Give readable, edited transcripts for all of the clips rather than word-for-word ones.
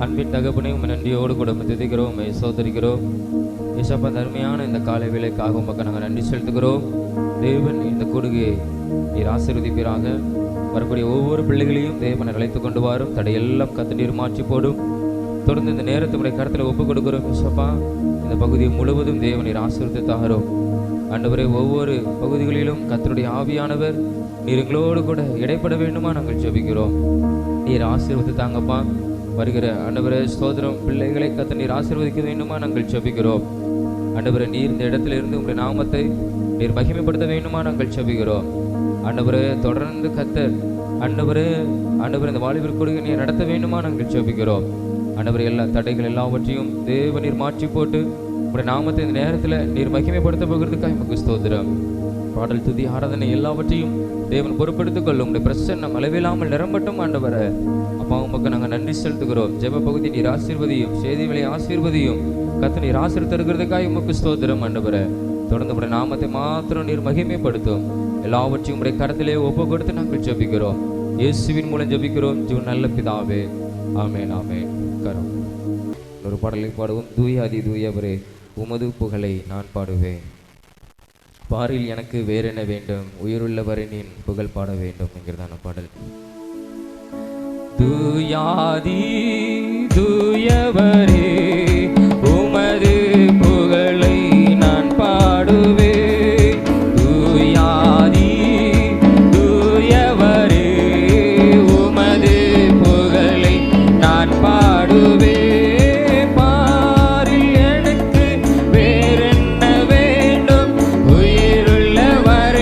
அன்பின் தகப்பனே, உம்மை நன்றியோடு கூட துதிக்கிறோம், உம்மை சோதரிக்கிறோம். ஏசப்பா, அருமையான இந்த காலை வேளைக்காக உமக்கு நாங்கள் நன்றி செலுத்துகிறோம். தேவன் இந்த கூடுகையை நீர் ஆசீர்வதிப்பீராக. வரக்கூடிய ஒவ்வொரு பிள்ளைகளையும் தேவனை அழைத்து கொண்டு வரும். தடையெல்லாம் கத்து நீர் மாற்றி போடும். தொடர்ந்து இந்த நேரத்துடைய கருத்தில் ஒப்புக் கொடுக்கிறோம். ஏசப்பா, இந்த பகுதியை முழுவதும் தேவனீர் ஆசீர்வதித்து தாகிறோம். ஆண்டவரே, ஒவ்வொரு பகுதிகளிலும் கர்த்தருடைய ஆவியானவர் நீர் எங்களோடு கூட இடைப்பட வேண்டுமா நாங்கள் ஜெபிக்கிறோம். நீர் ஆசீர்வதித்து தாங்கப்பா. வருகிற ஆண்டவரே ஸ்தோத்திரம், பிள்ளைகளை கர்த்தர் நீர் ஆசீர்வதிக்க வேண்டுமா நாங்கள் ஜெபிக்கிறோம். ஆண்டவரே, நீர் இந்த இடத்துல இருந்து உங்களுடைய நாமத்தை நீர் மகிமைப்படுத்த வேண்டுமா நாங்கள் ஜெபிக்கிறோம். ஆண்டவரே, தொடர்ந்து கர்த்தர் ஆண்டவரே இந்த வாலிபர் கூடுகையை நீர் நடத்த வேண்டுமா நாங்கள் ஜெபிக்கிறோம். ஆண்டவரே, எல்லா தடைகள் எல்லாவற்றையும் தேவனீர் மாற்றி போட்டு உங்களுடைய நாமத்தை இந்த நேரத்தில் நீர் மகிமைப்படுத்த போகிறதுக்காக எமக்கு ஸ்தோத்திரம். பாடல், துதி, ஆராதனை எல்லாவற்றையும் தேவன் பொறுப்படுத்திக் கொள்ளும். உங்களுடைய பிரசன்னம் அளவில்லாமல் நிரம்பட்டும். ஆண்டவரே, அப்பா உமக்கு நாங்கள் நன்றி செலுத்துகிறோம். ஜெப பகுதி நீர் ஆசீர்வதியும், செய்தி வேலை ஆசீர்வதியும். கர்த்தர் நீர் ஆசீர்வதிக்கிறதுக்காக உமக்கு ஸ்தோத்திரம். ஆண்டவரே, தொடர்ந்து உங்களுடைய நாமத்தை மாத்திரம் நீர் மகிமைப்படுத்தும். எல்லாவற்றையும் உங்களுடைய கரத்திலே ஒப்பு கொடுத்து நாங்கள் ஜெபிக்கிறோம். இயேசுவின் மூலம் ஜெபிக்கிறோம் ஜீவன் நல்ல பிதாவே, ஆமென் ஆமென். கரம் ஒரு பாடலை பாடுவோம். தூய அதி தூயவரே, உமது புகழை நான் பாடுவேன். பாரில் எனக்கு வேறென்ன வேண்டும், உயிருள்ளவரின் புகழ் பாட வேண்டும் என்கிறதான பாடல். தூயாதி தூயவரே, உமது புகழை நான் பாடுவேன். தூயாதி தூயவரே, உமது புகழை நான் பாடுவேன். உயிருள்ளவரின்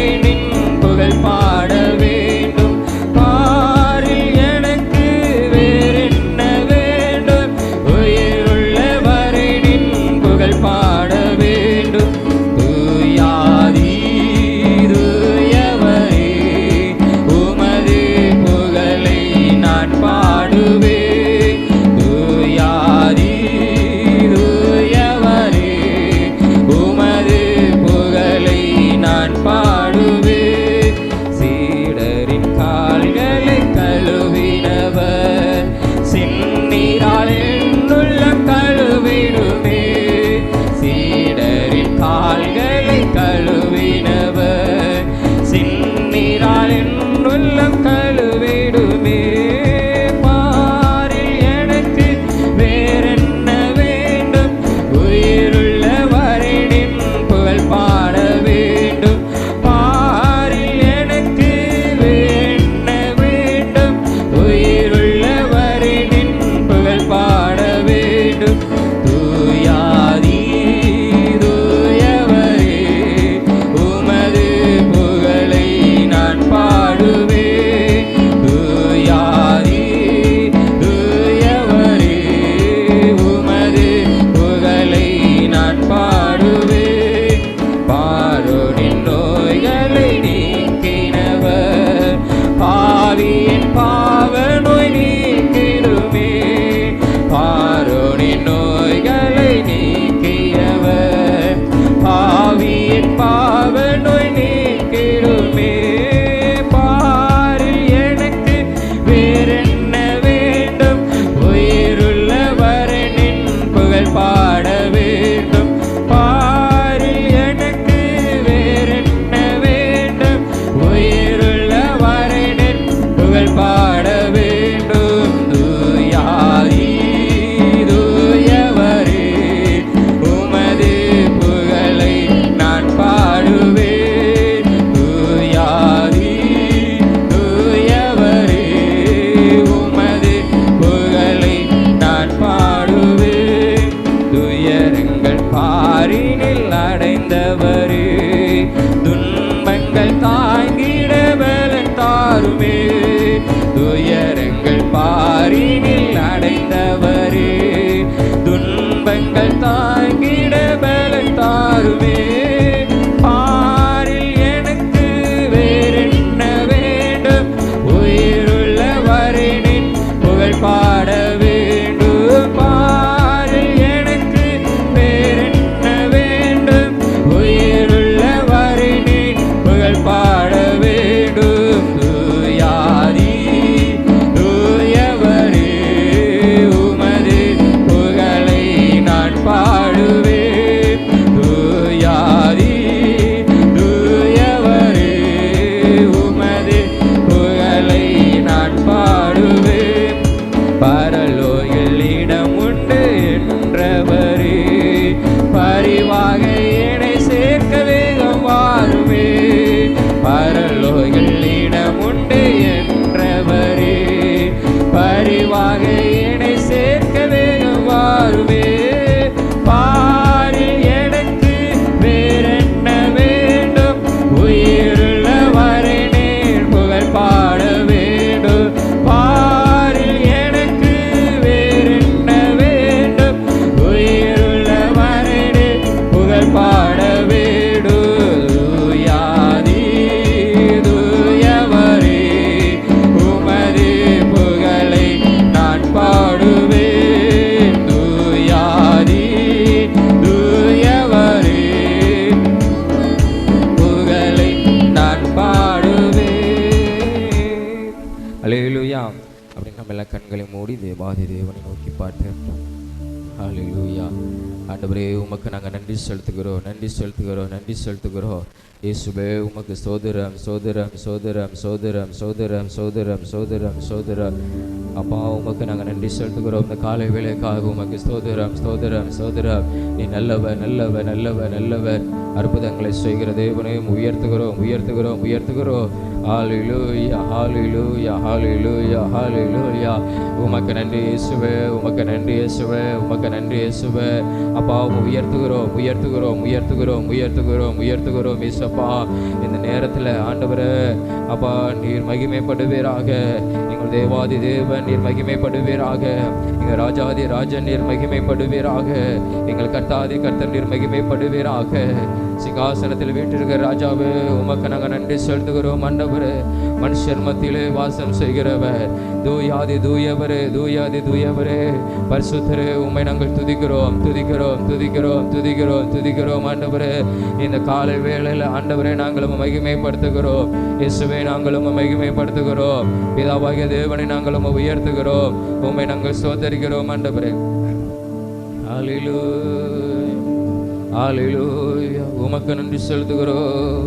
ஹல்லேலூயா. ஆண்டவரே உமக்கு நாங்கள் நன்றி செலுத்துகிறோம், நன்றி செலுத்துகிறோம், நன்றி செலுத்துகிறோம். இயேசுவே உமக்கு சோதரம் சோதரம் சோதரம் சோதரம் சோதரம் சோதரம் சோதரம் சோதரம். அப்பா உமக்கு நாங்கள் நன்றி செலுத்துகிறோம். இந்த காலை வேளைக்காக உமக்கு ஸ்தோத்திரம் ஸ்தோத்திரம் ஸ்தோத்திரம். நீ நல்லவர் நல்லவர் நல்லவர் நல்லவர். அற்புதங்களை செய்கிற தேவனையும் உயர்த்துகிறோம் உயர்த்துகிறோம் உயர்த்துகிறோம். ஹல்லேலூயா ஹல்லேலூயா ஹல்லேலூயா ஹல்லேலூயா. உமக்கு நன்றி இயேசுவே, உமக்கு நன்றி இயேசுவே, உமக்கு நன்றி இயேசுவே. அப்பா உயர்த்துகிறோம் உயர்த்துகிறோம் உயர்த்துகிறோம் உயர்த்துகிறோம் உயர்த்துகிறோம் இயேசப்பா. இந்த நேரத்தில் ஆண்டவரே அப்பா நீர் மகிமைப்படுவீராக. எங்கள் தேவாதி தேவன் நீர் மகிமைப்படுவீராக. எங்கள் ராஜாதி ராஜன் நீர் மகிமைப்படுவீராக. எங்கள் கர்த்தாதி கர்த்தர் நீர் மகிமைப்படுவீராக. சிங்காசனத்தில் வீட்டிருக்கிற ராஜாவே உமக்கு நாங்கள் நன்றி செலுத்துகிறோம். ஆண்டவரே மனுஷர் மத்தியிலே வாசம் செய்கிறவர் தூயாதி தூயவரே தூயாதி தூயவரே பரிசுத்தரே உம்மை நாங்கள் துதிக்கிறோம் துதிக்கிறோம் துதிக்கிறோம் துதிக்கிறோம் துதிக்கிறோம். ஆண்டவரே இந்த காலை வேளையில் ஆண்டவரே நாங்களும் மகிமைப்படுத்துகிறோம். இயேசுவை நாங்களும் மகிமைப்படுத்துகிறோம். பிதாவாகிய தேவனை நாங்களும் உயர்த்துகிறோம். உம்மை நாங்கள் ஸ்தோத்தரிக்கிறோம். ஆண்டவரே ஹல்லேலூயா ஹல்லேலூயா. உமக்கு நன்றி செலுத்துகிறோம்.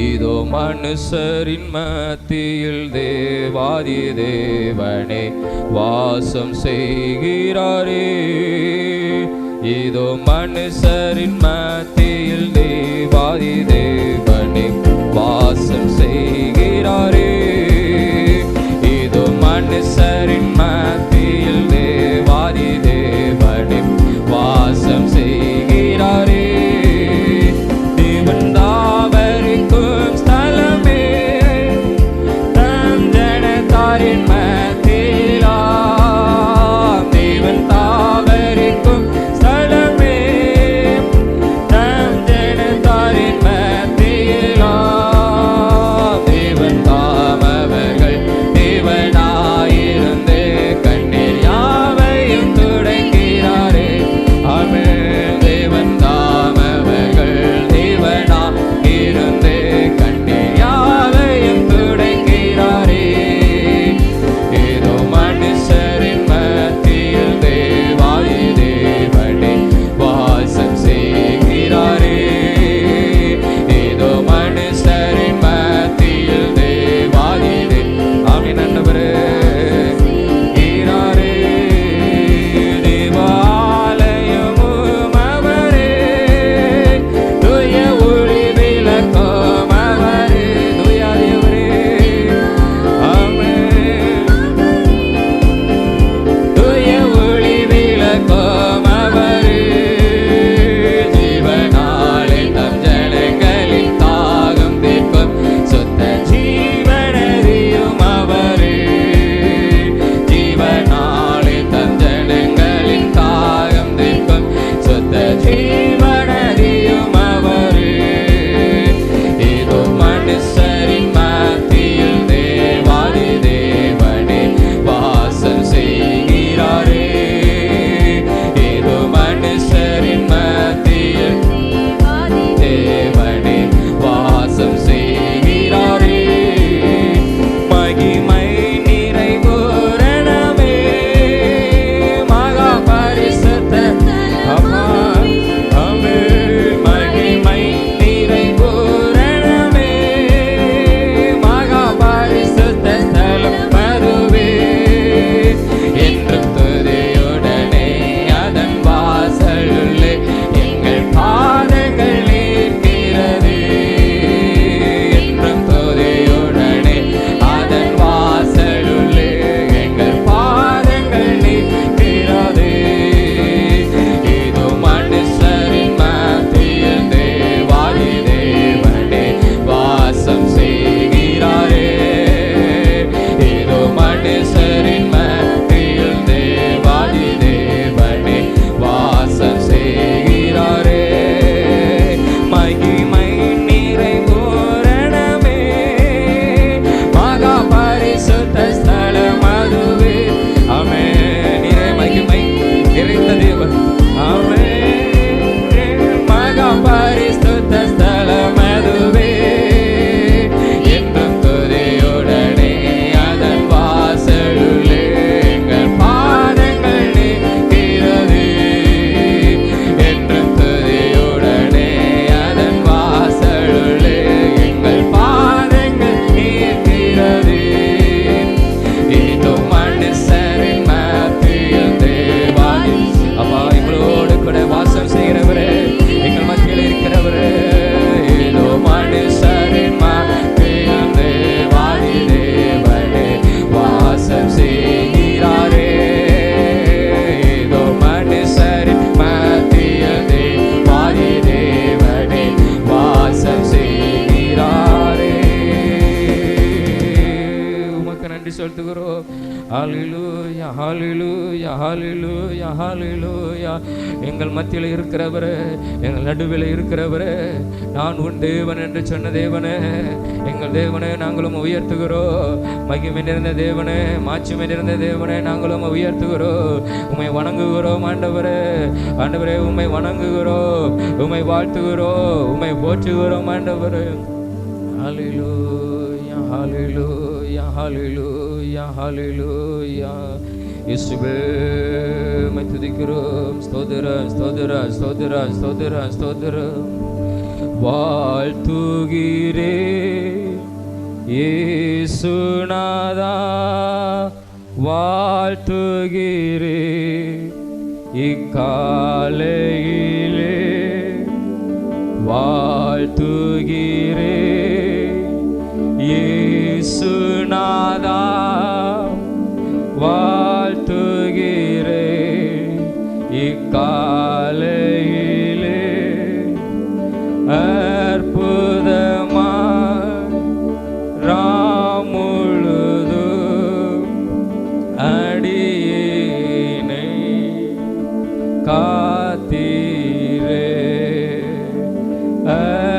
இதோ மனுஷரின் மத்தியில் தேவாதி தேவனே வாசம் செய்கிறாரே. இதோ மனுஷரின் மத்தியில் தேவாதி தேவனே வாசம் செய்கிறாரே. இதோ மனுஷரின் மத்தியில் தேவாதி தேவனே வாசம் செய்கிறாரே. தேவன் தாவரிக்கும் ஸ்தலமே தம் ஜனத்தாரின் மத்தியிலா. தேவன் தாவரிக்கும் ஸ்தலமே தம் ஜனத்தாரின் மத்தியிலா. தேவன் தாமவர்கள் தேவனாயிருந்து கண்ணீர் யாவையும் துடைக்கிறாரே. ஆமென். தேவன் தாமவர்கள் தேவனா இருந்து கண்ணீர் யாவையும் துடைக்கிறாரே. ஏதோ மனுஷரின் மத்தியில் தேவாதி தேவனே வாசம் செய்கிறாரே. ஏதோ மனுஷரின் மத்தியில் தேவாதி ஆமென். ஆண்டவரே ஈராரே தேவாலயமும் அவரே தூய ஒளி விளக்கும் அவரே தூயாதியவரே. ஆமென். தூய ஒளி விளக்கும் அவரே ஜீவனாலே தம் ஜனங்களின் தாகம் தீர்க்கும் சுத்த ஜீவனதியும் அவரே. ஜீவனாலே தம் ஜனங்களின் தாகம் தீர்க்கும் சுத்த ஜீவனதியும் அவரே. இதோ மனுஷரின் மத்தியில் தேவாதி தேவனே வாசம் செய்கிறாரே. இதோ மனுஷரின் மத்தியில் தேவனே வாசம் செய்கிறாரே. மகிமை நிறைபூரணமே மகா பரிசுத்த அம்மா. ஆமென். மகிமை நிறைபூரணமே மகா பரிசுத்த ஸ்தலம் அதுவே. என்றும் துதியுடனே அதன் வாசலுள்ளே எங்கள் பாதங்கள் நிற்கிறது. என்றும் துதியுடனே அதன் வாசலுள்ளே எங்கள் பாதங்கள் நிற்கிறது. இதோ மனுஷரின் மத்தியில் தேவாதி தேவனே வாசம் செய்கிறாரே. இதோ மனுஷரின் மத்தியில் தேவாதி தேவனே வாசம் செய்கிறாரே. மகிமை நிறைபூரணமே மகா பரிசுத்த ஸ்தலம் அதுவே. ஆமென். நீரே மகிமை நிறைந்த தேவன். ஆமென். மகா பரிசுத்த ஸ்தலம் அதுவே. என்றும் துதியுடனே அதன் வாசலுள்ளே எங்கள் பாதங்கள் நிற்கிறது. ஹalleluya ஹalleluya ஹalleluya ஹalleluya. எங்கள் மத்தியில் இருக்கிறவரே, எங்கள் நடுவில் இருக்கிறவரே, நான் உன் தேவன் என்று சொன்ன தேவனே, எங்கள் தேவனே நாங்களும் உயர்த்துகிறோம். மகிமை நிறைந்த தேவனே, மாட்சிமை நிறைந்த தேவனே, நாங்களும் உயர்த்துகிறோம். உம்மை வணங்குகிறோம் ஆண்டவரே. ஆண்டவரே உம்மை வணங்குகிறோம், உம்மை வாழ்த்துகிறோம், உம்மை போற்றுகிறோம் ஆண்டவரே. ஹalleluya ஹalleluya ஹalleluya ஹalleluya. இயேசுவே உம்மை துதிக்கிறோம். ஸ்தோத்திரம் ஸ்தோத்திரம் ஸ்தோத்திரம் ஸ்தோத்திரம் ஸ்தோத்திரம். வாழ்த்துகிறேன் இயேசுநாதா, வாழ்த்துகிறேன் இக்காலையிலே, வாழ்த்துகிறேன் இயேசுநாதா, வாழ்த்துகிறேன் இக்காலையிலே. அற்புதமாய் ராமுழுதும் அடியேனை காத்தீரே.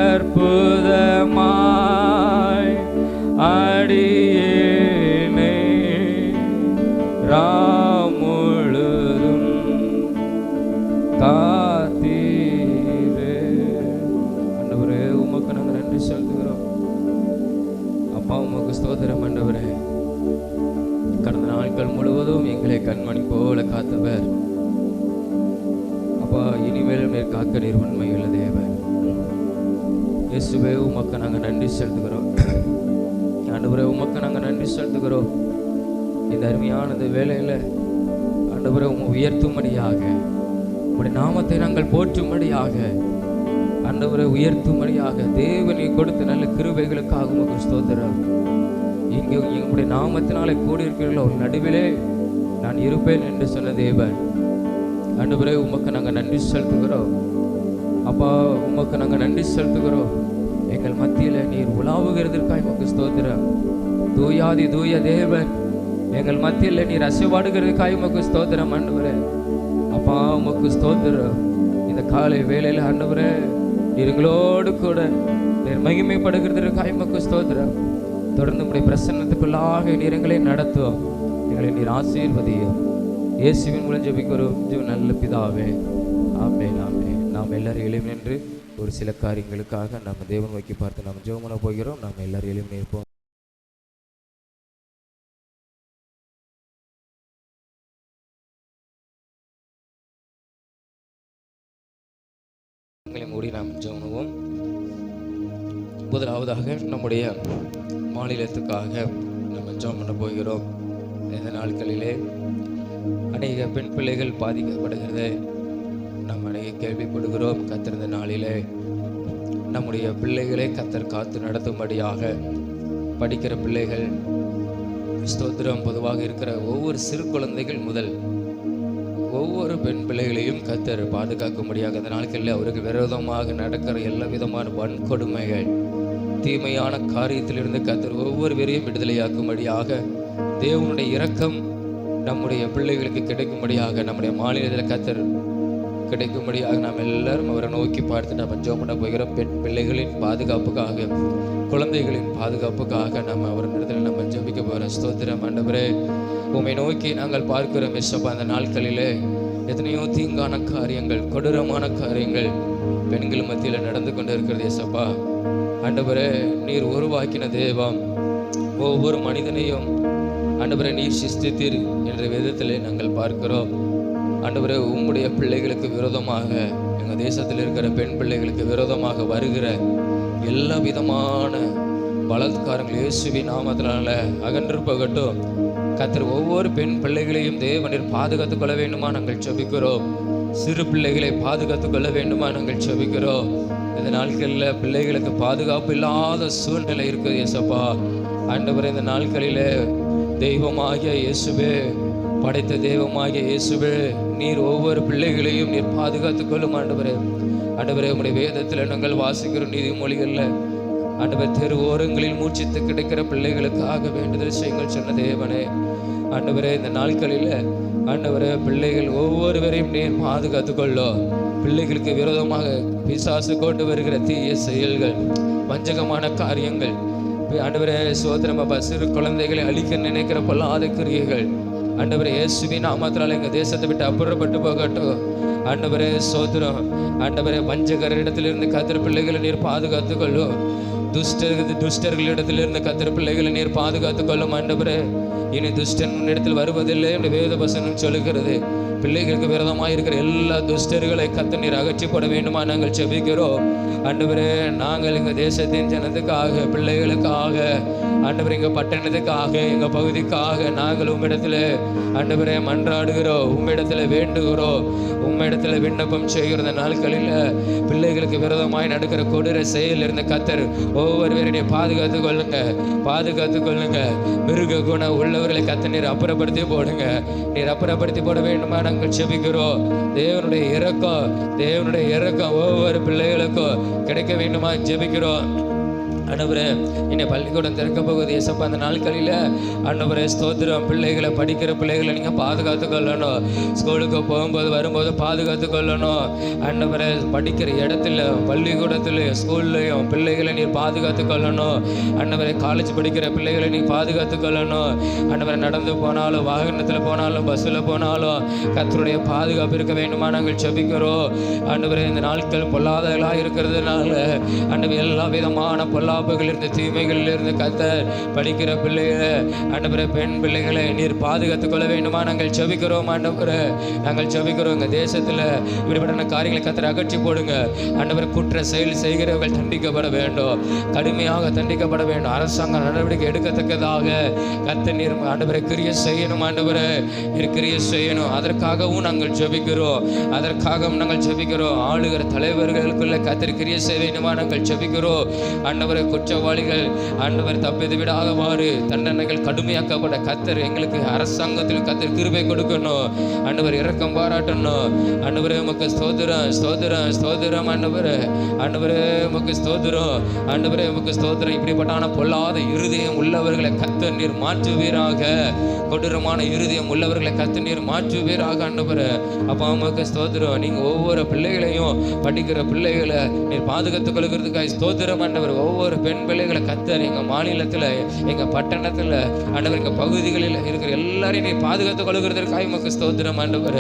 அற்புதமாய் அடியேனை ராமுழுதும் காத்தீரே. ஆண்டவரே உமக்கு நாங்கள் நன்றி செலுத்துகிறோம். அப்பா உமக்கு ஸ்தோத்திரம் ஆண்டவரே. கடந்த நாட்கள் முழுவதும் எங்களை கண்மணி போல காத்தவர் அப்பா, இனிமேலும் நீர் காக்க நீர் உண்மையுள்ள தேவன். இயேசுவே உமக்கு நாங்கள் நன்றி செலுத்துகிறோம். ஆண்டவரே உமக்கு நாங்கள் நன்றி செலுத்துகிறோம். இந்த அருமையான இந்த வேளையில் ஆண்டவரே உம்மை உயர்த்தும்படியாக, உம்முடைய நாமத்தை நாங்கள் போற்றும்படியாக, ஆண்டவரை உயர்த்தும்படியாக தேவனை கொடுத்த நல்ல கிருபைகளுக்காக உமக்கு ஸ்தோத்திரம். இங்கே எங்களுடைய நாமத்தினாலே கூடியிருக்கிறீர்களோ ஒரு நடுவிலே நான் இருப்பேன் என்று சொன்ன தேவன். ஆண்டவரே உமக்கு நாங்கள் நன்றி செலுத்துகிறோம். அப்பா உமக்கு நாங்கள் நன்றி செலுத்துகிறோம். எங்கள் மத்தியில் நீர் உலாவுகிறதற்காக உமக்கு ஸ்தோத்திரம். தூயாதி தூய தேவன், எங்கள் மத்தியில் நீர் அசைவாடுகிறதுக்காக உமக்கு ஸ்தோத்திரம் ஆண்டவரே. அப்பா உமக்கு ஸ்தோத்திரம். இந்த காலை வேளையில் ஆண்டவரே நீர் எங்களோடு கூட நீர் மகிமைப்படுகிறதற்காக உமக்கு ஸ்தோத்திரம். தொடர்ந்து உம்முடைய பிரசன்னத்துக்குள்ளாக நீர் எங்களை நடத்தும், எங்களை நீர் ஆசீர்வதியும். இயேசுவின் மூலம் ஜெபிக்கிறோம் நல்ல பிதாவே, ஆமென் ஆமென். நாம் எல்லாரும் எழும் நின்று ஒரு சில காரியங்களுக்காக நம்ம தேவன் நோக்கி பார்த்து நாம் ஜெபம் பண்ண போகிறோம். நாம் எல்லாரும் எழும் நிற்போம். மூடி நாம் ஜெபம். முதலாவதாக நம்முடைய மாநிலத்துக்காக நம்ம ஜெபம் பண்ண போகிறோம். இந்த நாட்களிலே அநேக பெண் பிள்ளைகள் பாதிக்கப்படுகிறது நாம் அநேக கேள்விப்படுகிறோம். கத்திருந்த நாளிலே நம்முடைய பிள்ளைகளை கத்தர் காத்து நடத்தும்படியாக படிக்கிற பிள்ளைகள் ஸ்தோத்திரம் பொதுவாக இருக்கிற ஒவ்வொரு சிறு குழந்தைகள் முதல் ஒவ்வொரு பெண் பிள்ளைகளையும் கத்தர் பாதுகாக்கும்படியாக அந்த நாட்களில் அவருக்கு விரோதமாக நடக்கிற எல்லா விதமான வன்கொடுமைகள் தீமையான காரியத்திலிருந்து கத்தர் ஒவ்வொருவரையும் விடுதலையாக்கும்படியாக தேவனுடைய இரக்கம் நம்முடைய பிள்ளைகளுக்கு கிடைக்கும்படியாக நம்முடைய மாநிலத்தில் கத்தர் கிடைக்கும்படியாக நாம் எல்லாரும் அவரை நோக்கி பார்த்து நம்ம ஜெபம் பண்ண போகிறோம். பெண் பிள்ளைகளின் பாதுகாப்புக்காக, குழந்தைகளின் பாதுகாப்புக்காக நம்ம அவர் இடத்துல நம்ம ஜெபிக்க போகிறோம். ஸ்தோத்திரம் ஆண்டவரே, உம்மை நோக்கி நாங்கள் பார்க்கிறோம் இயேசுப்பா. அந்த நாட்களிலே எத்தனையோ தீங்கான காரியங்கள், கொடூரமான காரியங்கள் பெண்கள் மத்தியில் நடந்து கொண்டு இருக்கிறது இயேசுப்பா. ஆண்டவரே, நீர் உருவாக்கின தேவம், ஒவ்வொரு மனிதனையும் ஆண்டவரே நீர் சிருஷ்டித்தீர் என்ற விதத்திலே நாங்கள் பார்க்கிறோம். ஆண்டவரே, உம்முடைய பிள்ளைகளுக்கு விரோதமாக, எங்கள் தேசத்தில் இருக்கிற பெண் பிள்ளைகளுக்கு விரோதமாக வருகிற எல்லா விதமான பலாத்காரங்கள் இயேசுவின் நாமத்தினால அகன்று போகட்டும். கர்த்தர் ஒவ்வொரு பெண் பிள்ளைகளையும் தேவனீர் பாதுகாத்துக் கொள்ள வேண்டுமா நாங்கள் ஜெபிக்கிறோம். சிறு பிள்ளைகளை பாதுகாத்துக் கொள்ள வேண்டுமா நாங்கள் ஜெபிக்கிறோம். இந்த நாட்களில் பிள்ளைகளுக்கு பாதுகாப்பு இல்லாத சூழ்நிலை இருக்குது இயேசப்பா. ஆண்டவரே, இந்த நாட்களிலே தெய்வமாகிய இயேசுவே, படைத்த தெய்வமாகிய இயேசுவே, நீர் ஒவ்வொரு பிள்ளைகளையும் நீர் பாதுகாத்துக் கொள்ளும் ஆண்டவரே. ஆண்டவரே, உம்முடைய வேதத்தில் நாங்கள் வாசிக்கிற நீதிமொழிகளில் ஆண்டவர் தெரு ஓரங்களில் மூச்சித்து கிடைக்கிற பிள்ளைகளுக்காக வேண்டுதல் செய்யுங்கள் சொன்ன தேவனே. ஆண்டவரே இந்த நாட்களில் ஆண்டவரே பிள்ளைகள் ஒவ்வொருவரையும் நீர் பாதுகாத்துக்கொள்ளோ. பிள்ளைகளுக்கு விரோதமாக பிசாசு கொண்டு வருகிற தீய செயல்கள், வஞ்சகமான காரியங்கள், ஆண்டவரே சோதரம் அப்பா, சிறு குழந்தைகளை அழிக்க நினைக்கிற பொல்லாத கிரியைகள் ஆண்டவரே இயேசுவின் நாமத்தினால எங்கள் தேசத்தை விட்டு அப்புறப்பட்டு போகட்டும். ஆண்டவரே சோதரம், ஆண்டவரே வஞ்சகரிடத்திலிருந்து கத்திர பிள்ளைகளை நீர் பாதுகாத்து கொள்ளும். துஷ்டர்களிடத்திலிருந்து கத்திர பிள்ளைகளை நீர் பாதுகாத்து கொள்ளும். ஆண்டவரே இனி துஷ்டன் இடத்தில் வருவதில்லை என்று வேத வசனம் சொல்லுகிறது. பிள்ளைகளுக்கு விரதமாக இருக்கிற எல்லா துஷ்டர்களை கத்த நீர் அகற்றி போட வேண்டுமா நாங்கள் செபிக்கிறோம். ஆண்டவரே நாங்கள் எங்கள் தேசத்தின் ஜனத்துக்காக, பிள்ளைகளுக்காக, ஆண்டவரே எங்கள் பட்டணத்துக்காக, எங்கள் பகுதிக்காக நாங்கள் உம்மிடத்தில் ஆண்டவரே மன்றாடுகிறோம், உம்மிடத்தில் வேண்டுகிறோம், உம்மிடத்தில் விண்ணப்பம் செய்கிற நாட்களில் பிள்ளைகளுக்கு விரோதமாய் நடக்கிற கொடூர செயல் இருந்த கத்தர் ஒவ்வொருவரையும் பாதுகாத்து கொள்ளுங்க, பாதுகாத்து கொள்ளுங்க. மிருக குணம் உள்ளவர்களை கத்த நீர் அப்புறப்படுத்தி போடுங்க. நீர் அப்புறப்படுத்தி போட வேண்டுமா நாங்கள் செபிக்கிறோம். தேவனுடைய இரக்கம் ஒவ்வொரு பிள்ளைகளுக்கும் கிடைக்க வேண்டுமா ஜெபிக்கிறோம். ஆண்டவரே இன்னும் பள்ளிக்கூடம் திறக்க போகுது ஏசப்பா. அந்த நாட்களில் ஆண்டவரே ஸ்தோத்திரம், பிள்ளைகளை படிக்கிற பிள்ளைகளை நீங்கள் பாதுகாத்து கொள்ளணும். ஸ்கூலுக்கு போகும்போது வரும்போது பாதுகாத்து கொள்ளணும். ஆண்டவரே படிக்கிற இடத்துல, பள்ளிக்கூடத்துலையும் ஸ்கூல்லையும் பிள்ளைகளை நீர் பாதுகாத்து கொள்ளணும். ஆண்டவரே காலேஜ் படிக்கிற பிள்ளைகளை நீ பாதுகாத்து கொள்ளணும். ஆண்டவரை நடந்து போனாலும், வாகனத்தில் போனாலும், பஸ்ஸில் போனாலும் கர்த்தருடைய பாதுகாப்பு இருக்க வேண்டுமா நாங்கள் செபிக்கிறோம். ஆண்டவரே இந்த நாட்கள் பொல்லாதவர்களாக இருக்கிறதுனால ஆண்டவர் எல்லா விதமான இருந்து தீமைகளில் இருந்து கர்த்தர் படிக்கிற பிள்ளைகளை, ஆண்டவரே பெண் பிள்ளைகளை நீர் பாதுகாத்துக் கொள்ள வேண்டுமா நாங்கள் செபிக்கிறோம். ஆண்டவரே நாங்கள் செபிக்கிறோம். எங்கள் தேசத்தில் இப்படிப்பட்ட காரியங்களை கர்த்தர் அகற்றி போடுங்க. ஆண்டவரே குற்ற செயல் செய்கிறவர்கள் தண்டிக்கப்பட வேண்டும், கடுமையாக தண்டிக்கப்பட வேண்டும். அரசாங்க நடவடிக்கை எடுக்கத்தக்கதாக கர்த்தர் நீர் ஆண்டவரை கிரியை செய்யணும். ஆண்டவரே நீர் கிரியை செய்யணும். அதற்காகவும் நாங்கள் செபிக்கிறோம், அதற்காகவும் நாங்கள் செபிக்கிறோம். ஆளுகிற தலைவர்களுக்குள்ள கர்த்தர் கிரியை செய்ய வேண்டுமா நாங்கள் செபிக்கிறோம். ஆண்டவரை குற்றவாளிகள் ஆண்டவர் தப்பித்து விடாதவாறு தண்டனைகள் கடுமையாக்கப்பட கர்த்தர் எங்களுக்கு அரசாங்கத்தில் கர்த்தர் கிருபை கொடுக்கணும். ஆண்டவர் இரக்கம் பாராட்டணும். ஆண்டவரே உமக்கு ஸ்தோத்திரம், ஸ்தோத்திரம், ஸ்தோத்திரம். ஆண்டவரே உமக்கு ஸ்தோத்திரம், ஆண்டவரே உமக்கு ஸ்தோத்திரம். இப்படிப்பட்டான பொல்லாத இருதயம் உள்ளவர்களை கர்த்தர் நீர் மாற்றுவீராக. கொடூரமான இருதயம் உள்ளவர்களை கர்த்தர் நீர் மாற்றுவீராக. ஆண்டவரே அப்பா உமக்கு ஸ்தோத்திரம். நீங்க ஒவ்வொரு பிள்ளைகளையும், படிக்கிற பிள்ளைகளை நீர் பாதுகாத்துக் கொள்கிறதுக்காக ஸ்தோத்திரம். ஆண்டவர் ஒவ்வொரு பெண் பிள்ளைகளை கர்த்தர் எங்கள் மாநிலத்தில், எங்கள் பட்டணத்தில், ஆண்டவர் எங்கள் பகுதிகளில் இருக்கிற எல்லாரையும் நீ பாதுகாத்துக் கொள்கிறதற்காக உமக்கு ஸ்தோத்திரம். ஆண்டவர்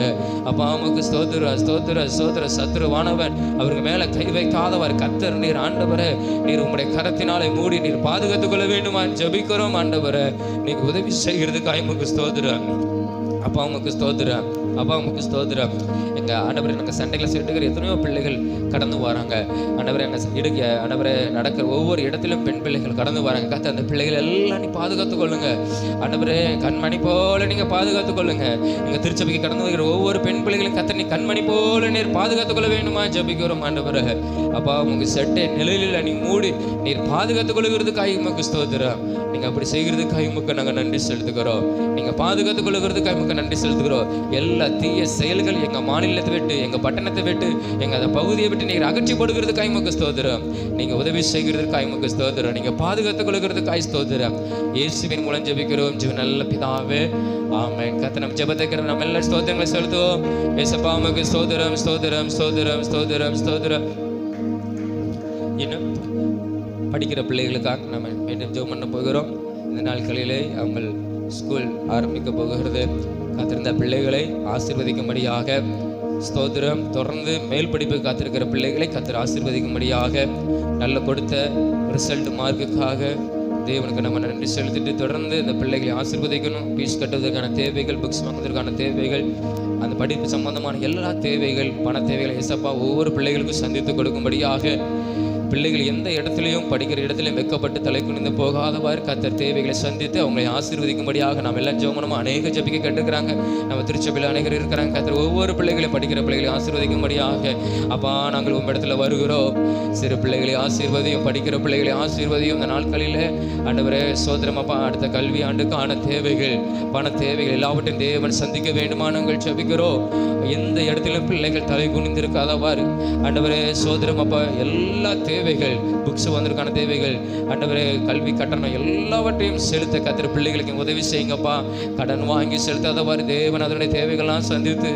அப்பா உமக்கு ஸ்தோத்திரம், ஸ்தோத்திரம், ஸ்தோத்திரம். சத்துருவானவன் அவருக்கு மேலே கை வைக்காதவர் கர்த்தர் நீர். ஆண்டவரே நீர் உங்களுடைய கரத்தினாலே மூடி நீர் பாதுகாத்துக் கொள்ள வேண்டுமா ஜெபிக்கிறோம். ஆண்டவரே நீங்க உதவி செய்கிறதுக்காக உமக்கு ஸ்தோத்திரம். அப்பா உமக்கு ஸ்தோத்திரம், அப்பா உமக்கு ஸ்தோத்திரம். எங்கள் ஆண்டவரை நாங்கள் சண்டைகளை செட்டுக்கிற எத்தனையோ பிள்ளைகள் கடந்து வராங்க. ஆண்டவரை எங்கள் இடுக்க ஆண்டவரை நடக்கிற ஒவ்வொரு இடத்திலும் பெண் பிள்ளைகள் கடந்து வராங்க. கத்த அந்த பிள்ளைகள் எல்லாம் நீ பாதுகாத்து கொள்ளுங்க. ஆண்டவரே கண்மணி போல நீங்கள் பாதுகாத்து கொள்ளுங்க. எங்கள் திருச்சபைக்கு கடந்து வருகிற ஒவ்வொரு பெண் பிள்ளைகளும் கத்த நீ கண்மணி போல நீர் பாதுகாத்து கொள்ள வேண்டுமா ஜெபிக்கிறோம். ஆண்டவரை அப்பா உங்கள் செட்டை நிலையில் நீ மூடி நீர் பாதுகாத்து கொள்கிறதுக்காக உமக்கு ஸ்தோத்திரம். நீங்கள் அப்படி செய்கிறதுக்காக உமக்கு நாங்கள் நன்றி செலுத்துக்கிறோம். நீங்கள் பாதுகாத்து கொள்கிறதுக்காக உமக்கு நன்றி செலுத்துகிறோம். எல்லா தீய செயல்கள் எங்கள் மாநிலத்தை விட்டு, எங்கள் பட்டணத்தை விட்டு, எங்கள் அந்த பகுதியை விட்டு நீங்கள் அகற்றி போடுகிறதுக்காக உமக்கு ஸ்தோத்திரம். நீங்கள் உதவி செய்கிறதுக்காக உமக்கு ஸ்தோத்திரம். நீங்கள் பாதுகாத்துக் கொள்கிறதுக்காக ஸ்தோத்திரம். இயேசுவின் மூலம் ஜெபிக்கிறோம் ஜீவ நல்ல பிதாவே, ஆமென். கர்த்தர் நம் ஜெபத்தை கேட்டு நம்ம எல்லா ஸ்தோத்திரங்களை செலுத்துவோம். இயேசப்பா உமக்கு ஸ்தோத்திரம், ஸ்தோத்திரம், ஸ்தோத்திரம், ஸ்தோத்திரம், ஸ்தோத்திரம். இன்னும் படிக்கிற பிள்ளைகளுக்காக நம்ம மீண்டும் ஜெபம் பண்ண போகிறோம். இந்த நாட்களிலே அவங்க ஸ்கூல் ஆரம்பிக்க போகிறது. காத்திருந்த பிள்ளைகளை ஆசீர்வதிக்கும்படியாக ஸ்தோத்திரம். தொடர்ந்து மேல் படிப்பு காத்திருக்கிற பிள்ளைகளை கர்த்தர் ஆசீர்வதிக்கும்படியாக நல்ல கொடுத்த ரிசல்ட் மார்க்குக்காக தேவனுக்கு நம்ம நன்றி செலுத்திட்டு தொடர்ந்து இந்த பிள்ளைகளை ஆசீர்வதிக்கணும். ஃபீஸ் கட்டுவதற்கான தேவைகள், புக்ஸ் வாங்குவதற்கான தேவைகள், அந்த படிப்பு சம்பந்தமான எல்லா தேவைகள், பண தேவைகளை இயேசப்பா ஒவ்வொரு பிள்ளைகளுக்கும் சந்தித்து கொடுக்கும்படியாக, பிள்ளைகள் எந்த இடத்துலையும் படிக்கிற இடத்துலையும் வெக்கப்பட்டு தலை குனிந்து போகாதவாறு கர்த்தர் தேவைகளை சந்தித்து அவங்களை ஆசீர்வதிக்கும்படியாக நாம் எல்லாம் ஜெபம் அநேக ஜெபிக்க கேட்டுக்கிறாங்க. நம்ம திருச்சபையில் அநேகர் இருக்கிறாங்க. கர்த்தர் ஒவ்வொரு பிள்ளைகளையும் படிக்கிற பிள்ளைகளை ஆசீர்வதிக்கும்படியாக அப்பா நாங்கள் உங்கள் இடத்துல வருகிறோம். சிறு பிள்ளைகளை ஆசீர்வதியும், படிக்கிற பிள்ளைகளை ஆசீர்வதியும். இந்த நாட்களில் ஆண்டவரே சோதரம் அப்பா அடுத்த கல்வி ஆண்டுக்கான தேவைகள், பண தேவைகள் எல்லாவற்றையும் தேவன் சந்திக்க வேண்டுமா நாங்கள் ஜெபிக்கிறோம். எந்த இடத்திலும் பிள்ளைகள் தலை குனிந்திருக்காதவாறு ஆண்டவரே சோதரம் அப்பா எல்லா தேவைகள், புக்ஸ் வந்திருக்கான தேவைகள், ஆண்டவரே கல்வி கட்டணம் எல்லாவற்றையும் செலுத்த கத்திர பிள்ளைகளுக்கு உதவி செய்யுங்கப்பா. கடன் வாங்கி செலுத்தாதவாறு தேவன் அதனுடைய தேவைகள்லாம் சந்தித்து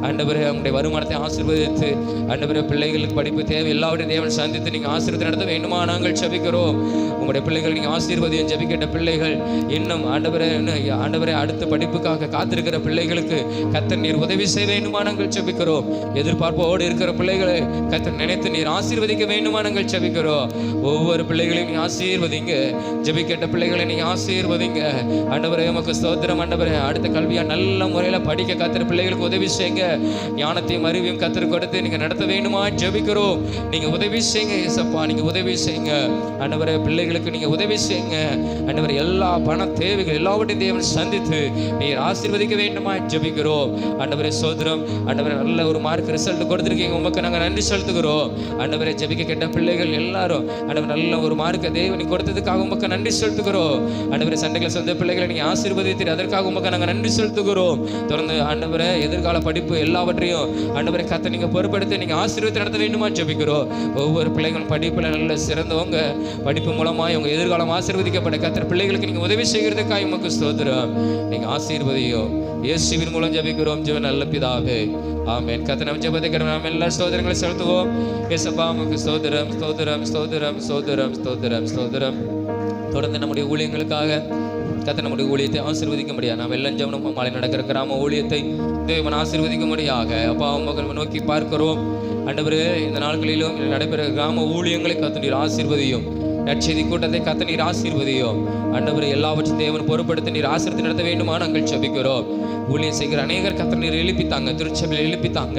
ஆண்டவரே அவங்களுடைய வருமானத்தை ஆசீர்வதித்து ஆண்டவரே பிள்ளைகளுக்கு படிப்பு தேவை எல்லாவற்றையும் தேவன் சந்தித்து நீங்கள் ஆசீர்வாதம் நடத்த வேண்டுமா நாங்கள் ஜெபிக்கிறோம். உங்களுடைய பிள்ளைகள் நீங்கள் ஆசீர்வதியும் ஜெபிக்கின்ற பிள்ளைகள் இன்னும் ஆண்டவரே அடுத்த படிப்புக்காக காத்திருக்கிற பிள்ளைகளுக்கு கர்த்தர் நீர் உதவி செய்ய வேண்டுமா நாங்கள் ஜெபிக்கிறோம். எதிர்பார்ப்போடு இருக்கிற பிள்ளைகளை கர்த்தர் நினைத்து நீர் ஆசீர்வதிக்க வேண்டுமா நாங்கள் ஜெபிக்கிறோம். ஒவ்வொரு பிள்ளைகளையும் நீ ஆசீர்வதிங்க. ஜெபிக்கின்ற பிள்ளைகளை நீ ஆசீர்வதிங்க. ஆண்டவரே உமக்கு ஸ்தோத்திரம். ஆண்டவரே அடுத்த கல்வியா நல்ல முறையில் படிக்க கர்த்தர் பிள்ளைகளுக்கு உதவி செய்யுங்க. ஞானத்தையும் அறிவையும் கர்த்தர் கொடுத்து நீங்க நடத்த வேண்டுமா ஜெபிக்கிறோம். நீங்க உதவி செய்யுங்க இயேசப்பா, நீங்க உதவி செய்யுங்க ஆண்டவரே. பிள்ளைகளுக்கு நீங்க உதவி செய்யுங்க ஆண்டவரே. எல்லா பண தேவைகள் எல்லாவற்றையும் தேவன் சந்தித்து நீர் ஆசீர்வதிக்க வேண்டுமா ஜெபிக்கிறோம் ஆண்டவரே. சோதரம் ஆண்டவரே, நல்ல ஒரு மார்க் ரிசல்ட் கொடுத்துருக்கீங்க, உமக்கு நாங்கள் நன்றி செலுத்துகிறோம் ஆண்டவரே. ஜெபிக்க கேட்ட பிள்ளைகள் எல்லாரும் ஆண்டவர் நல்ல ஒரு மார்க்கை தேவன் கொடுத்ததுக்காக உமக்கு நன்றி செலுத்துகிறோம் ஆண்டவரே. சண்டைகளை சொந்த பிள்ளைகளை நீங்க ஆசீர்வதித்து அதற்காக உமக்கு நாங்கள் நன்றி செலுத்துகிறோம். தொடர்ந்து ஆண்டவரே எதிர்கால படிப்பு எல்லாவற்றையும் ஆண்டவரே கர்த்தர் நீங்க பொறுப்படுத்தி நீங்க ஆசீர்வாதத்தை நடத்த வேண்டுமா ஜெபிக்கிறோம். ஒவ்வொரு பிள்ளைகளும் படிப்புல நல்ல சிறந்தவங்க, படிப்பு மூலமாக உங்க எதிர்காலம் ஆசீர்வதிக்கப்பட்ட கர்த்தர் பிள்ளைகளுக்கு நீங்க உதவி செய்கிறதுக்காக உமக்கு ஸ்தோத்திரம். நீங்க ஆசீர்வதியும் இயேசுவின் மூலம் ஜெபிக்கிறோம் ஜீவன் நல்ல பிதாவே, ஆமென். கர்த்தர் நம்ம ஜெபத்தை கேட்டு நாம் எல்லா ஸ்தோத்திரங்களை செலுத்துவோம். இயேசுப்பா உமக்கு ஸ்தோத்திரம் ஸ்தோத்திரம் ஸ்தோத்திரம் ஸ்தோத்திரம் ஸ்தோத்திரம் ஸ்தோத்திரம். தொடர்ந்து நம்முடைய ஊழியங்களுக்காக கர்த்தர் நம்முடைய ஊழியத்தை ஆசீர்வதிக்க முடியாது. நாம் எல்லாம் ஜெபம் மாலை நடக்கிற கிராம ஊழியத்தை தேவன் ஆசீர்வதிக்க முடியாக அப்பா உமக்கு நோக்கி பார்க்கிறோம் ஆண்டவரே. இந்த நாட்களிலும் நடைபெற கிராம ஊழியங்களை கர்த்தர் நீர் ஆசீர்வதியும். நற்செய்தி கூட்டத்தை கர்த்தர் நீர் ஆசீர்வதியும் ஆண்டவரே. எல்லாவற்றையும் தேவன் பொறுப்படுத்தி நீர் ஆசீர்வாதத்தை நடத்த வேண்டுமா நாங்கள் ஜெபிக்கிறோம். ஊழியம் செய்கிற அநேகர் கர்த்தர் நீர் எழுப்பித்தாங்க, திருச்சபையில் எழுப்பித்தாங்க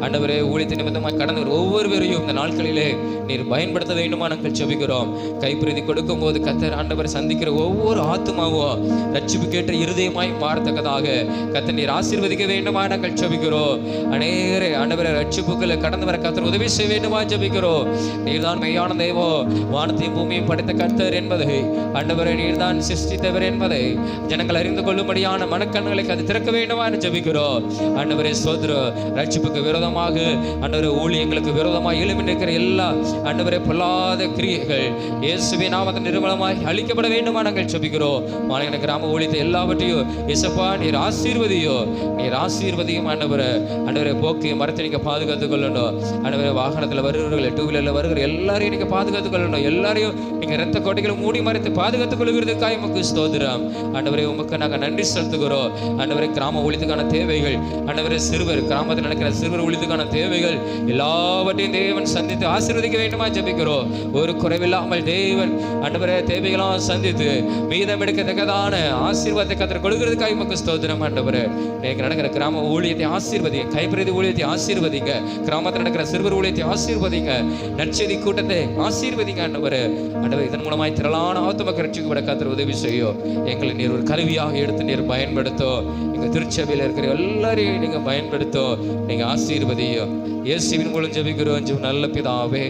ஆண்டவரே. ஊழியத்தை நிமித்தமாக கடந்தவர் ஒவ்வொருவரையும் இந்த நாட்களிலே நீர் பயன்படுத்த வேண்டுமா நாங்கள் ஜெபிக்கிறோம். கைப்பிரதி கொடுக்கும் போது கர்த்தர் ஆண்டவர் சந்திக்கிற ஒவ்வொரு ஆத்துமாவும் ரட்சிப்பு கேட்ட இருதயமாய் மாறத்தக்கதாக கர்த்தர் நீர் ஆசீர்வதிக்க வேண்டுமா நாங்கள் ஜெபிக்கிறோம். அநேகரை ஆண்டவரை ரட்சிப்புகளை கடந்து வர கர்த்தர் உதவி செய்ய வேண்டுமா ஜெபிக்கிறோம். நீர்தான் மெய்யான தெய்வம், வானத்தையும் பூமியும் படைத்த கர்த்தர் என்பதை ஆண்டவரை நீர்தான் சிருஷ்டித்தவர் என்பதை ஜனங்கள் அறிந்து கொள்ளும்படியான மனக்கண்களை அது திறக்க வேண்டுமா ஜெபிக்கிறோம் ஆண்டவரே. ஸ்தோத்திரம். ரட்சிப்புக்கு விரோதமாக ஆண்டவரே ஊழியங்களுக்கு விரோதமாக எழுப்பி நிற்கிற எல்லா ஆண்டவரே பொல்லாத கிரியைகள் இயேசுவின் நாமத்தில் நிர்மலமாய் அழிக்கப்பட வேண்டுமா நாங்கள் ஜெபிக்கிறோம். மாநில கிராம ஊழியத்தை எல்லாவற்றையும் இயேசுப்பா நீர் ஆசீர்வதியோ, நீர் ஆசீர்வதியும் ஆண்டவரே. ஆண்டவரே போக்கு மரத்தை நீங்க பாதுகாத்துக் கொள்ளணும் ஆண்டவரே. வாகனத்தில் வருகிறவர்கள், டூ வீலரில் வருகிற எல்லாரையும் நீங்க பாதுகாத்துக் கொள்ளணும். எல்லாரையும் நீங்க இரத்த கோட்டைகளை மூடி மறைத்து பாதுகாத்துக் கொள்கிறதுக்காக உமக்கு ஸ்தோத்திரம் ஆண்டவரே. உமக்கு நாங்கள் நன்றி செலுத்துகிறோம் ஆண்டவரே. கிராம ஊழியத்துக்கான தேவைகள் ஆண்டவரே, சிறுவர் கிராமத்தில் நடக்கிற சிறுவர் ஊழியத்துக்கான தேவைகள் எல்லாவற்றையும் தேவன் சந்தித்து ஆசீர்வதிக்க வேண்டுமா ஜெபிக்கிறோம். ஒரு குறைவில்லாமல் தேவன் ஆண்டவரே தேவைகளாம் சந்தித்து மீதம் எடுக்கத்தக்கதான ஆசீர்வாதத்தை கர்த்தர் கொடுக்கிறதுக்காக உமக்கு ஸ்தோத்திரம் ஆண்டவரே. இன்னைக்கு நடக்கிற கிராம ஊழியத்தை ஆசீர்வதிங்க, கைப்பிரதி ஊழியத்தை ஆசீர்வதிங்க, கிராமத்தில் நடக்கிற சிறுவர் ஊழியத்தை ஆசீர்வதிங்க, நற்செய்தி கூட்டத்தை ஆசீர்வதிங்க ஆண்டவரே. ஆண்டவரே இதன் மூலமாய் திரளான ஆத்துமக்கள் ரட்சிக்கப்பட கர்த்தர் உதவி செய்யும். எங்களை நீர் ஒரு கருவியாக எடுத்து நீர் பயன்படுத்தும். எங்க திருச்சபையில் இருக்கிற எல்லாரையும் நீங்க பயன்படுத்தும், நீங்க ஆசீர்வதியும். இயேசுவின் மூலம் ஜெபிக்கிறோம் ஜீவன் நல்ல பிதாவே,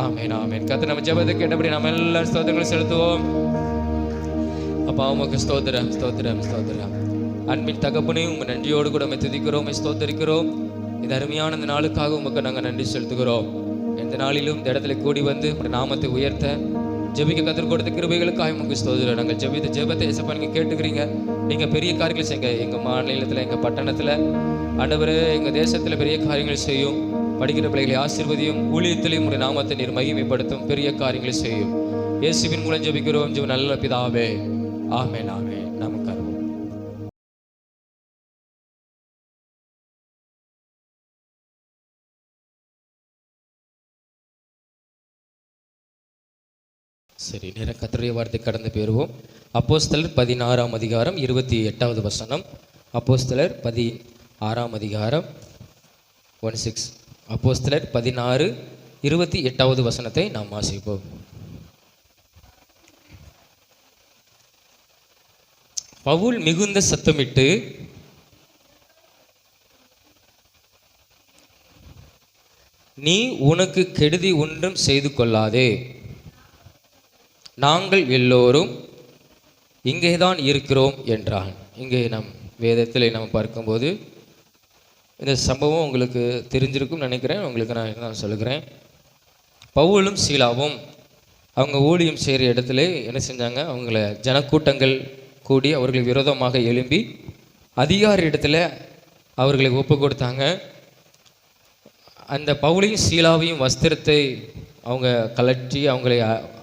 ஆமென் ஆமென். கர்த்தர் நம்ம ஜெபத்தை கேட்டபடி நம்ம எல்லா ஸ்தோத்திரங்களும் செலுத்துவோம். அப்பா உமக்கு ஸ்தோத்திரம் ஸ்தோத்திரம் ஸ்தோத்திரம். அன்பின் தகப்பனே உங்க நன்றியோடு கூட நம்ம துதிக்கிறோம், ஸ்தோத்திரிக்கிறோம். இது அருமையான இந்த நாளுக்காக உமக்கு நாங்கள் நன்றி செலுத்துகிறோம். எந்த நாளிலும் இந்த இடத்துல கூடி வந்து உங்களுடைய நாமத்தை உயர்த்த ஜெபிக்க கற்றுக் கொடுத்த கிருபைகளுக்காக உமக்கு ஸ்தோத்திரம். நாங்கள் ஜெபித்த ஜெபத்தை இயேசுப்பா நீங்க கேட்டுக்கிறீங்க. நீங்க பெரிய காரியங்களை செய்யுங்க. எங்க மாநிலத்தில், எங்க பட்டணத்தில் ஆண்டவரே, எங்க தேசத்தில் பெரிய காரியங்கள் செய்யும். படிக்கிற பிள்ளைகளை ஆசீர்வதியும், ஊழியத்திலையும் உங்களுடைய நாமத்தை நீர் மகிமைப்படுத்தும் பெரிய காரியங்களை செய்யும். இயேசுவின் மூலம் ஜெபிக்கிறோம் ஜீவன் நல்ல பிதாவே, ஆமென் ஆமென். நமக்கு சரி, நேர கர்த்தருடைய வார்த்தை கடந்து போயிருவோம். அப்போஸ்தலர் 16ஆம் அதிகாரம் 28வது வசனம். அப்போஸ்தலர் 16ஆம் அதிகாரம் 16. அப்போஸ்தலர் 16:28வது வசனத்தை நாம் வாசிப்போம். பவுல் மிகுந்த சத்தமிட்டு, நீ உனக்கு கெடுதி ஒன்றும் செய்து கொள்ளாதே, நாங்கள் எல்லோரும் இங்கேதான் இருக்கிறோம் என்றான். இங்கே நம் வேதத்தில் நாம் பார்க்கும்போது இந்த சம்பவம் உங்களுக்கு தெரிஞ்சிருக்கும் நினைக்கிறேன். உங்களுக்கு நான் சொல்லுகிறேன். பவுலும் சீலாவும் அவங்க ஊழியம் செய்கிற இடத்துல என்ன செஞ்சாங்க, அவங்கள ஜனக்கூட்டங்கள் கூடி அவர்களுக்கு விரோதமாக எழும்பி அதிகாரி இடத்துல அவர்களை ஒப்பு கொடுத்தாங்க. அந்த பவுலையும் சீலாவையும் வஸ்திரத்தை அவங்க கலற்றி அவங்களை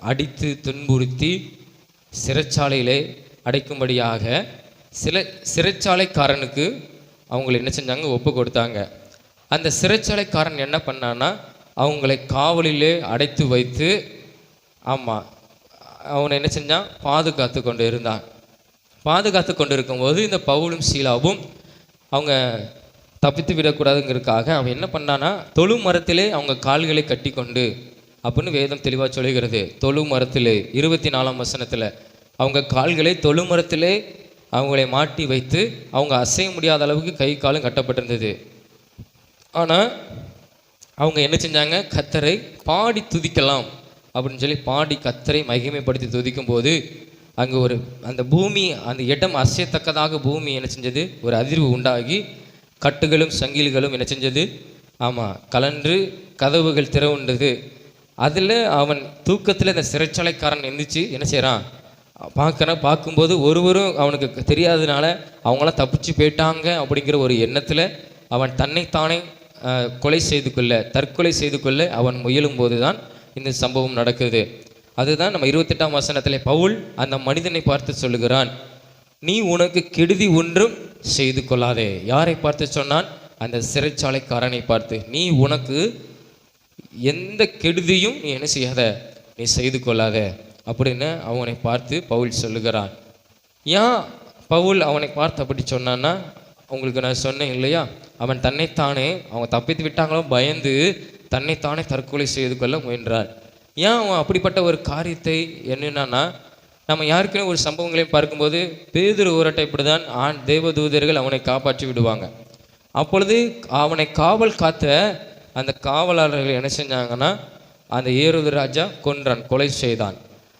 அடித்து துன்புறுத்தி சிறைச்சாலையிலே அடைக்கும்படியாக சிறைச்சாலைக்காரனுக்கு அவங்களை என்ன செஞ்சாங்க, ஒப்பு கொடுத்தாங்க. அந்த சிறைச்சாலைக்காரன் என்ன பண்ணான்னா, அவங்களை காவலிலே அடைத்து வைத்து அவனை என்ன செஞ்சான், பாதுகாத்து கொண்டு இருந்தான். பாதுகாத்து கொண்டு இருக்கும்போது இந்த பவுலும் சீலாவும் அவங்க தப்பித்து விடக்கூடாதுங்கிறதுக்காக அவன் என்ன பண்ணான்னா, தொழு மரத்திலே அவங்க கால்களை கட்டி கொண்டு அப்படின்னு வேதம் தெளிவாக சொல்லுகிறது. தொழு மரத்திலே 24ஆம் வசனத்தில் அவங்க கால்களை தொழு மரத்திலே அவங்களை மாட்டி வைத்து அவங்க அசைய முடியாத அளவுக்கு கை காலும் கட்டப்பட்டிருந்தது. ஆனால் அவங்க என்ன செஞ்சாங்க, கர்த்தரை பாடி துதிக்கலாம் அப்படின்னு சொல்லி பாடி கர்த்தரை மகிமைப்படுத்தி துதிக்கும் போது அங்கே அந்த பூமி, அந்த இடம் அசையத்தக்கதாக பூமி என்ன செஞ்சது, ஒரு அதிர்வு உண்டாகி கட்டுகளும் சங்கிலிகளும் என்ன செஞ்சது, கலன்று கதவுகள் திறவுண்டது. அதில் அவன் தூக்கத்தில் இந்த சிறைச்சாலைக்காரன் எந்திரிச்சு என்ன செய்கிறான் பார்க்கும்போது ஒருவரும் அவனுக்கு தெரியாததுனால அவங்களாம் தப்பிச்சு போயிட்டாங்க அப்படிங்கிற ஒரு எண்ணத்தில் அவன் தன்னைத்தானே தற்கொலை செய்து கொள்ள அவன் முயலும் போது தான் இந்த சம்பவம் நடக்குது. அதுதான் நம்ம 28ஆம் வசனத்தில் பவுல் அந்த மனிதனை பார்த்து சொல்லுகிறான், நீ உனக்கு கெடுதி ஒன்றும் செய்து கொள்ளாதே. யாரை பார்த்து சொன்னான், அந்த சிறைச்சாலைக்காரனை பார்த்து, நீ உனக்கு எந்த கெடுதியும் நீ என்ன செய்யாத, நீ செய்து கொள்ளாத அப்படின்னு அவனை பார்த்து பவுல் சொல்லுகிறான். ஏன் பவுல் அவனை பார்த்து அப்படி சொன்னான்னா, உங்களுக்கு நான் சொன்னேன் இல்லையா, அவன் தன்னைத்தானே அவங்க தப்பித்து விட்டாங்களோ பயந்து தன்னைத்தானே தற்கொலை செய்து கொள்ள முயன்றார். ஏன் அவன் அப்படிப்பட்ட ஒரு காரியத்தை என்னன்னா, நம்ம யாருக்குன்னு ஒரு சம்பவங்களையும் பார்க்கும்போது பேதுரு ஊரட்டை இப்படி தான் தேவதூதர்கள் அவனை காப்பாற்றி விடுவாங்க. அப்பொழுது அவனை காவல் காத்த அந்த காவலாளர்கள் என்ன செஞ்சாங்கன்னா, அந்த ஏரோது ராஜா கொலை செய்தான்.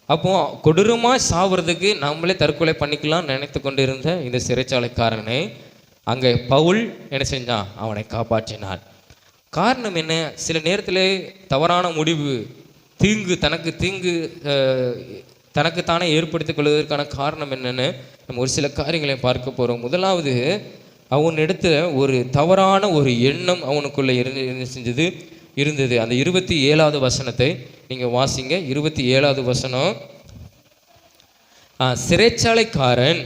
அப்போ கொடூரமாக சாவறதுக்கு நம்மளே தற்கொலை பண்ணிக்கலாம் நினைத்து கொண்டு இருந்த இந்த சிறைச்சாலைக்காரனை அங்கே பவுல் என்ன செஞ்சான், அவனை காப்பாற்றினான். காரணம் என்ன, சில நேரத்தில் தவறான முடிவு தனக்குத்தானே ஏற்படுத்திக் கொள்வதற்கான காரணம் என்னன்னு நம்ம ஒரு சில காரியங்களை பார்க்க போகிறோம். முதலாவது, அவனிடத்துல ஒரு தவறான ஒரு எண்ணம் அவனுக்குள்ளே இருந்தது. அந்த 27வது வசனத்தை நீங்கள் வாசிங்க. 27வது வசனம், சிறைச்சாலைக்காரன்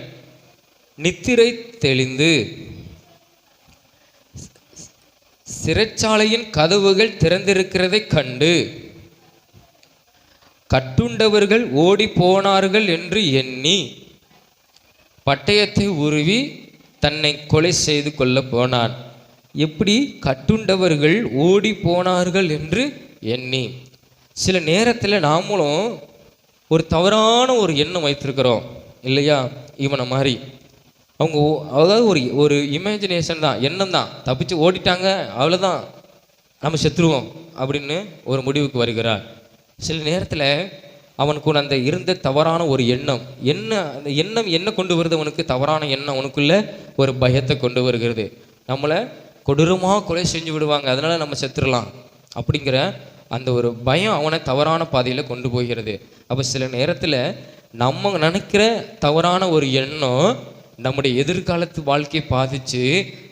நித்திரை தெளிந்து சிறைச்சாலையின் கதவுகள் திறந்திருக்கிறதை கண்டு கட்டுண்டவர்கள் ஓடி போனார்கள் என்று எண்ணி பட்டயத்தை உருவி தன்னை கொலை செய்து கொள்ள போனான். எப்படி கட்டுண்டவர்கள் ஓடி போனார்கள் என்று எண்ணி. சில நேரத்தில் நாமளும் ஒரு தவறான ஒரு எண்ணம் வைத்திருக்கிறோம் இல்லையா, இவனை மாதிரி. அவங்க அதாவது ஒரு இமேஜினேஷன் தான், எண்ணம் தான், தப்பிச்சு ஓடிட்டாங்க அவ்வளோதான் நம்ம செத்துருவோம் அப்படின்னு ஒரு முடிவுக்கு வருகிறார். சில நேரத்தில் அவனுக்கு அந்த இருந்த தவறான ஒரு எண்ணம் அந்த எண்ணம் என்ன கொண்டு வருது, அவனுக்கு தவறான எண்ணம் அவனுக்குள்ள ஒரு பயத்தை கொண்டு வருகிறது. நம்மளை கொடூரமாக கொலை செஞ்சு விடுவாங்க, அதனால நம்ம செத்துடலாம் அப்படிங்கிற அந்த ஒரு பயம் அவனை தவறான பாதையில் கொண்டு போகிறது. அப்போ சில நேரத்தில் நம்ம நினைக்கிற தவறான ஒரு எண்ணம் நம்முடைய எதிர்காலத்து வாழ்க்கையை பாதித்து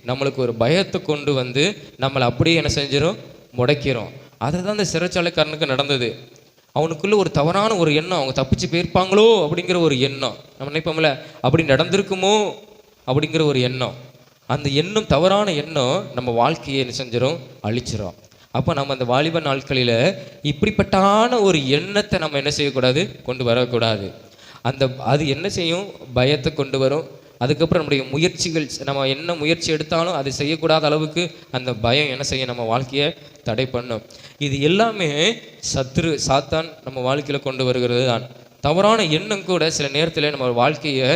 நம்மளுக்கு ஒரு பயத்தை கொண்டு வந்து நம்மளை அப்படியே என்ன செஞ்சிடும், முடக்கிறோம். அதுதான் இந்த சிறைச்சாலைக்காரனுக்கு நடந்தது. அவனுக்குள்ள ஒரு தவறான ஒரு எண்ணம், அவங்க தப்பிச்சு போயிருப்பாங்களோ அப்படிங்கிற ஒரு எண்ணம். நம்ம நினைப்போம்ல, அப்படி நடந்திருக்குமோ அப்படிங்கிற ஒரு எண்ணம். அந்த எண்ணம், தவறான எண்ணம் நம்ம வாழ்க்கையை என்ன செஞ்சிடும், அழிச்சிடும். அப்போ நம்ம அந்த வாலிப நாட்களில் இப்படிப்பட்டான ஒரு எண்ணத்தை நம்ம என்ன செய்யக்கூடாது, கொண்டு வரக்கூடாது. அது என்ன செய்யும், பயத்தை கொண்டு வரும். அதுக்கப்புறம் நம்முடைய முயற்சிகள், நம்ம என்ன முயற்சி எடுத்தாலும் அது செய்யக்கூடாத அளவுக்கு அந்த பயம் என்ன செய்யும், நம்ம வாழ்க்கையை தடை பண்ணும். இது எல்லாமே சாத்தான் நம்ம வாழ்க்கையில் கொண்டு வருகிறது தான். தவறான எண்ணம் கூட சில நேரத்தில் நம்ம வாழ்க்கையை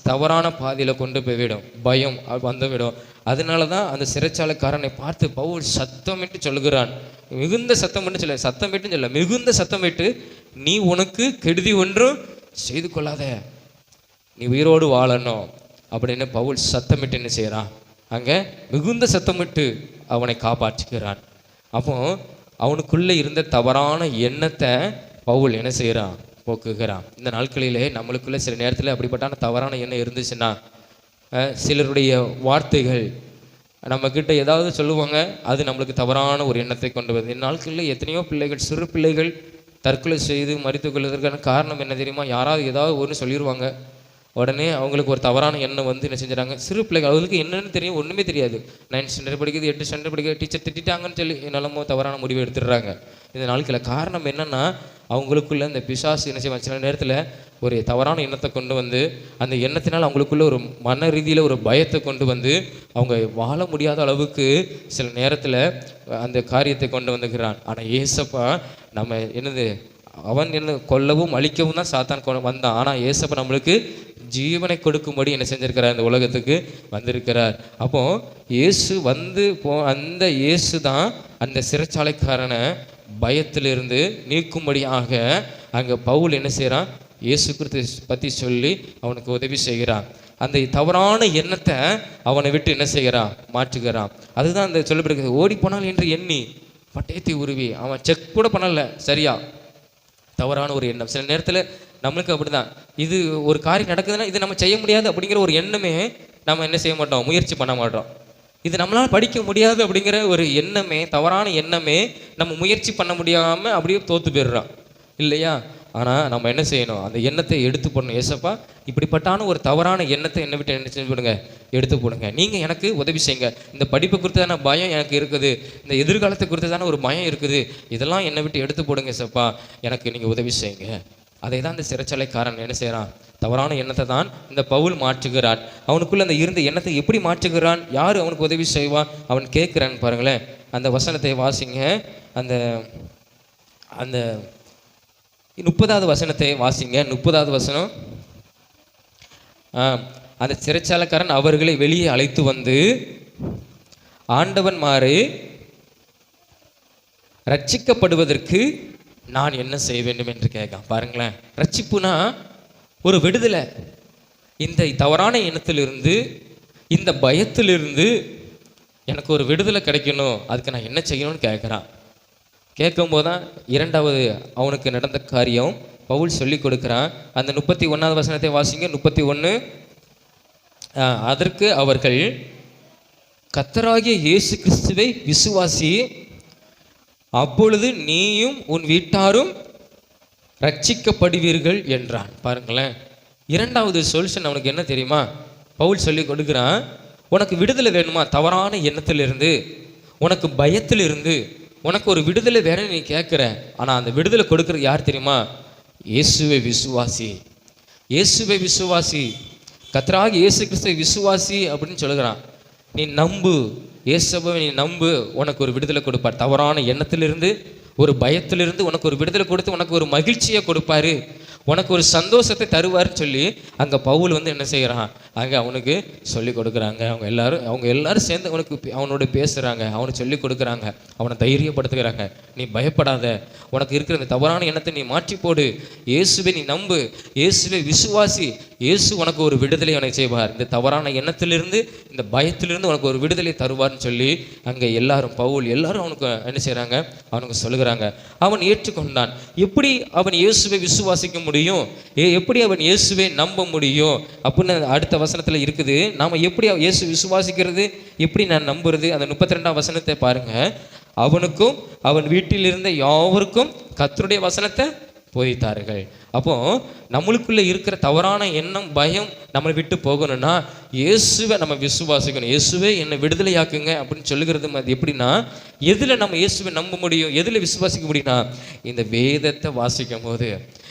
தவறான பாதையில் கொண்டு போய்விடும், பயம் வந்துவிடும். அதனால தான் அந்த சிறைச்சாலைக்காரனை பார்த்து பவுல் சத்தமிட்டு சொல்லுகிறான், மிகுந்த சத்தமிட்டு சொல்ல மிகுந்த சத்தமிட்டு, நீ உனக்கு கெடுதி ஒன்றும் செய்து கொள்ளாத, நீ உயிரோடு வாழணும் அப்படின்னு பவுல் சத்தமிட்டு என்ன செய்கிறான், அங்கே மிகுந்த சத்தமிட்டு அவனை காப்பாற்றுகிறான். அப்போ அவனுக்குள்ளே இருந்த தவறான எண்ணத்தை பவுல் என்ன செய்கிறான்? போக்குகிறான். இந்த நாட்களிலே நம்மளுக்குள்ள சில நேரத்தில் அப்படிப்பட்டான தவறான எண்ணம் இருந்துச்சுன்னா, சிலருடைய வார்த்தைகள் நம்மக்கிட்ட ஏதாவது சொல்லுவாங்க, அது நம்மளுக்கு தவறான ஒரு எண்ணத்தை கொண்டு வருது. இந்த நாட்களில் எத்தனையோ பிள்ளைகள், சிறு பிள்ளைகள் தற்கொலை செய்து மறித்து கொள்வதற்கான காரணம் என்ன தெரியுமா? யாராவது ஏதாவது ஒன்று சொல்லிடுவாங்க, உடனே அவங்களுக்கு ஒரு தவறான எண்ணம் வந்து என்ன செஞ்சுறாங்க. சிறு பிள்ளைகள், அவங்களுக்கு என்னென்னு தெரியும், ஒன்றுமே தெரியாது. 9th ஸ்டாண்டர்ட் படிக்கிறது, 8th ஸ்டாண்டர்ட் படிக்கிறது, டீச்சர் திட்டாங்கன்னு சொல்லி என்னெல்லாமோ தவறான முடிவு எடுத்துடுறாங்க. இந்த நாட்களில் காரணம் என்னென்னா, அவங்களுக்குள்ள இந்த பிசாசு என்ன செய்வாங்க, சில நேரத்தில் ஒரு தவறான எண்ணத்தை கொண்டு வந்து அந்த எண்ணத்தினால் அவங்களுக்குள்ள ஒரு மன ரீதியில் ஒரு பயத்தை கொண்டு வந்து அவங்க வாழ முடியாத அளவுக்கு சில நேரத்தில் அந்த காரியத்தை கொண்டு வந்துக்கிறான். ஆனால் ஏசப்பா நம்ம என்னது, அவன் என்ன கொல்லவும் அழிக்கவும் தான் சாத்தான் வந்தான். ஆனால் ஏசப்பா நம்மளுக்கு ஜீவனை கொடுக்கும்படி என்ன செஞ்சிருக்கிறார், இந்த உலகத்துக்கு வந்திருக்கிறார். அப்போ இயேசு வந்து அந்த இயேசு தான் அந்த சிறைச்சாலைக்காரனை பயத்திலிருந்து நீக்கும்படியாக அங்கே பவுல் என்ன செய்கிறான், இயேசு கிறிஸ்து பற்றி சொல்லி அவனுக்கு உதவி செய்கிறான். அந்த தவறான எண்ணத்தை அவனை விட்டு என்ன செய்கிறான், மாற்றுகிறான். அதுதான் அந்த சொல்லப்படுகிறது, ஓடி போனால் என்று எண்ணி பட்டயத்தை உருவி. அவன் செக் கூட பண்ணலை சரியா, தவறான ஒரு எண்ணம். சில நேரத்தில் நம்மளுக்கு அப்படி தான், இது ஒரு காரியம் நடக்குதுன்னா இது நம்ம செய்ய முடியாது அப்படிங்கிற ஒரு எண்ணமே நம்ம என்ன செய்ய மாட்டோம், முயற்சி பண்ண மாட்டோம். இது நம்மளால் படிக்க முடியாது அப்படிங்கிற ஒரு எண்ணமே, தவறான எண்ணமே நம்ம முயற்சி பண்ண முடியாமல் அப்படியே தோற்று போயிடுறோம் இல்லையா? ஆனால் நம்ம என்ன செய்யணும், அந்த எண்ணத்தை எடுத்து போடணும். ஏசப்பா இப்படிப்பட்டான ஒரு தவறான எண்ணத்தை என்னை விட்டு என்ன செஞ்சு போடுங்க, எடுத்து போடுங்க. நீங்கள் எனக்கு உதவி செய்யுங்க. இந்த படிப்பை குறித்தான பயம் எனக்கு இருக்குது, இந்த எதிர்காலத்தை குறித்ததான ஒரு பயம் இருக்குது, இதெல்லாம் என்னை விட்டு எடுத்து போடுங்க ஏசப்பா, எனக்கு நீங்கள் உதவி செய்யுங்க. அதை தான் இந்த சிறைச்சாலைக்காரன் என்ன செய்கிறான், தவறான எண்ணத்தை தான் இந்த பவுல் மாற்றுகிறான். அவனுக்குள்ள அந்த இருந்த எண்ணத்தை எப்படி மாற்றுகிறான், யார் அவனுக்கு உதவி செய்வான், அவன் கேட்குறான். பாருங்களேன், அந்த வசனத்தை வாசிங்க. அந்த அந்த 30வது வசனத்தை வாசிங்க. 30வது வசனம். அந்த சிறைச்சாலைக்காரன் அவர்களை வெளியே அழைத்து வந்து, ஆண்டவன்மாரே, ரட்சிக்கப்படுவதற்கு நான் என்ன செய்ய வேண்டும் என்று கேட்கான். பாருங்களேன், ரட்சிப்புனா ஒரு விடுதலை. இந்த தவறான எண்ணத்திலிருந்து, இந்த பயத்திலிருந்து எனக்கு ஒரு விடுதலை கிடைக்கணும், அதுக்கு நான் என்ன செய்யணும்னு கேட்குறான். கேட்கும்போது தான் இரண்டாவது அவனுக்கு நடந்த காரியம் பவுல் சொல்லி கொடுக்குறான். அந்த 31வது வசனத்தை வாசிங்க. 31. அதற்கு அவர்கள், கர்த்தராகிய இயேசு கிறிஸ்துவை விசுவாசி, அப்பொழுது நீயும் உன் வீட்டாரும் ரட்சிக்கப்படுவீர்கள் என்றான். பாருங்களேன், இரண்டாவது சொல்யூஷன் அவனுக்கு என்ன தெரியுமா, பவுல் சொல்லி கொடுக்குறான். உனக்கு விடுதலை வேணுமா தவறான எண்ணத்திலிருந்து, உனக்கு பயத்திலிருந்து, உனக்கு ஒரு விடுதலை வேணும்னு நீ கேட்குற. ஆனால் அந்த விடுதலை கொடுக்குறது யார் தெரியுமா, இயேசுவை விசுவாசி. இயேசுவை விசுவாசி, கர்த்தராகிய இயேசு கிறிஸ்துவை விசுவாசி அப்படின்னு சொல்லுகிறான். நீ நம்பு, இயேசுவை நீ நம்பு, உனக்கு ஒரு விடுதலை கொடுப்பார். தவறான எண்ணத்திலிருந்து, ஒரு பயத்திலிருந்து உனக்கு ஒரு விடுதலை கொடுத்து உனக்கு ஒரு மகிழ்ச்சியை கொடுப்பாரு, உனக்கு ஒரு சந்தோஷத்தை தருவார்னு சொல்லி அங்கே பவுல் வந்து என்ன செய்கிறான், அங்கே அவனுக்கு சொல்லி கொடுக்குறாங்க. அவங்க எல்லாரும் சேர்ந்து அவனோட பேசுகிறாங்க, அவனுக்கு சொல்லி கொடுக்குறாங்க, அவனை தைரியப்படுத்துகிறாங்க. நீ பயப்படாத, உனக்கு இருக்கிற இந்த தவறான எண்ணத்தை நீ மாற்றி போடு, இயேசுவை நீ நம்பு, இயேசுவை விசுவாசி, இயேசு உனக்கு ஒரு விடுதலை அவனை செய்வார், இந்த தவறான எண்ணத்திலிருந்து, இந்த பயத்திலிருந்து உனக்கு ஒரு விடுதலை தருவார்னு சொல்லி அங்கே எல்லாரும் எல்லாரும் அவனுக்கு என்ன செய்கிறாங்க, அவனுக்கு சொல்லுகிறாங்க. அவன் ஏற்றுக்கொண்டான். எப்படி அவன் இயேசுவை விசுவாசிக்க முடியும், எப்படி அவன் இயேசுவை நம்ப முடியும் அப்படின்னு அடுத்த வசனத்தில் இருக்குது. நாம எப்படி இயேசு விசுவாசிக்கிறது, எப்படி நான் நம்புறது? அந்த 32ஆம் வசனத்தை பாருங்க. அவனுக்கும் அவன் வீட்டில் இருந்த யாவருக்கும் கர்த்தருடைய வசனத்தை போதித்தார்கள். அப்போ நம்மளுக்குள்ள இருக்கிற தவறான எண்ணம், பயம் நம்மளை விட்டு போகணும்னா இயேசுவை நம்ம விசுவாசிக்கணும். இயேசுவே என்னை விடுதலையாக்குங்க அப்படின்னு சொல்லுகிறது. அது எப்படின்னா, எதில் நம்ம இயேசுவை நம்ப முடியும், எதில் விசுவாசிக்க முடியும்னா, இந்த வேதத்தை வாசிக்கும் போது.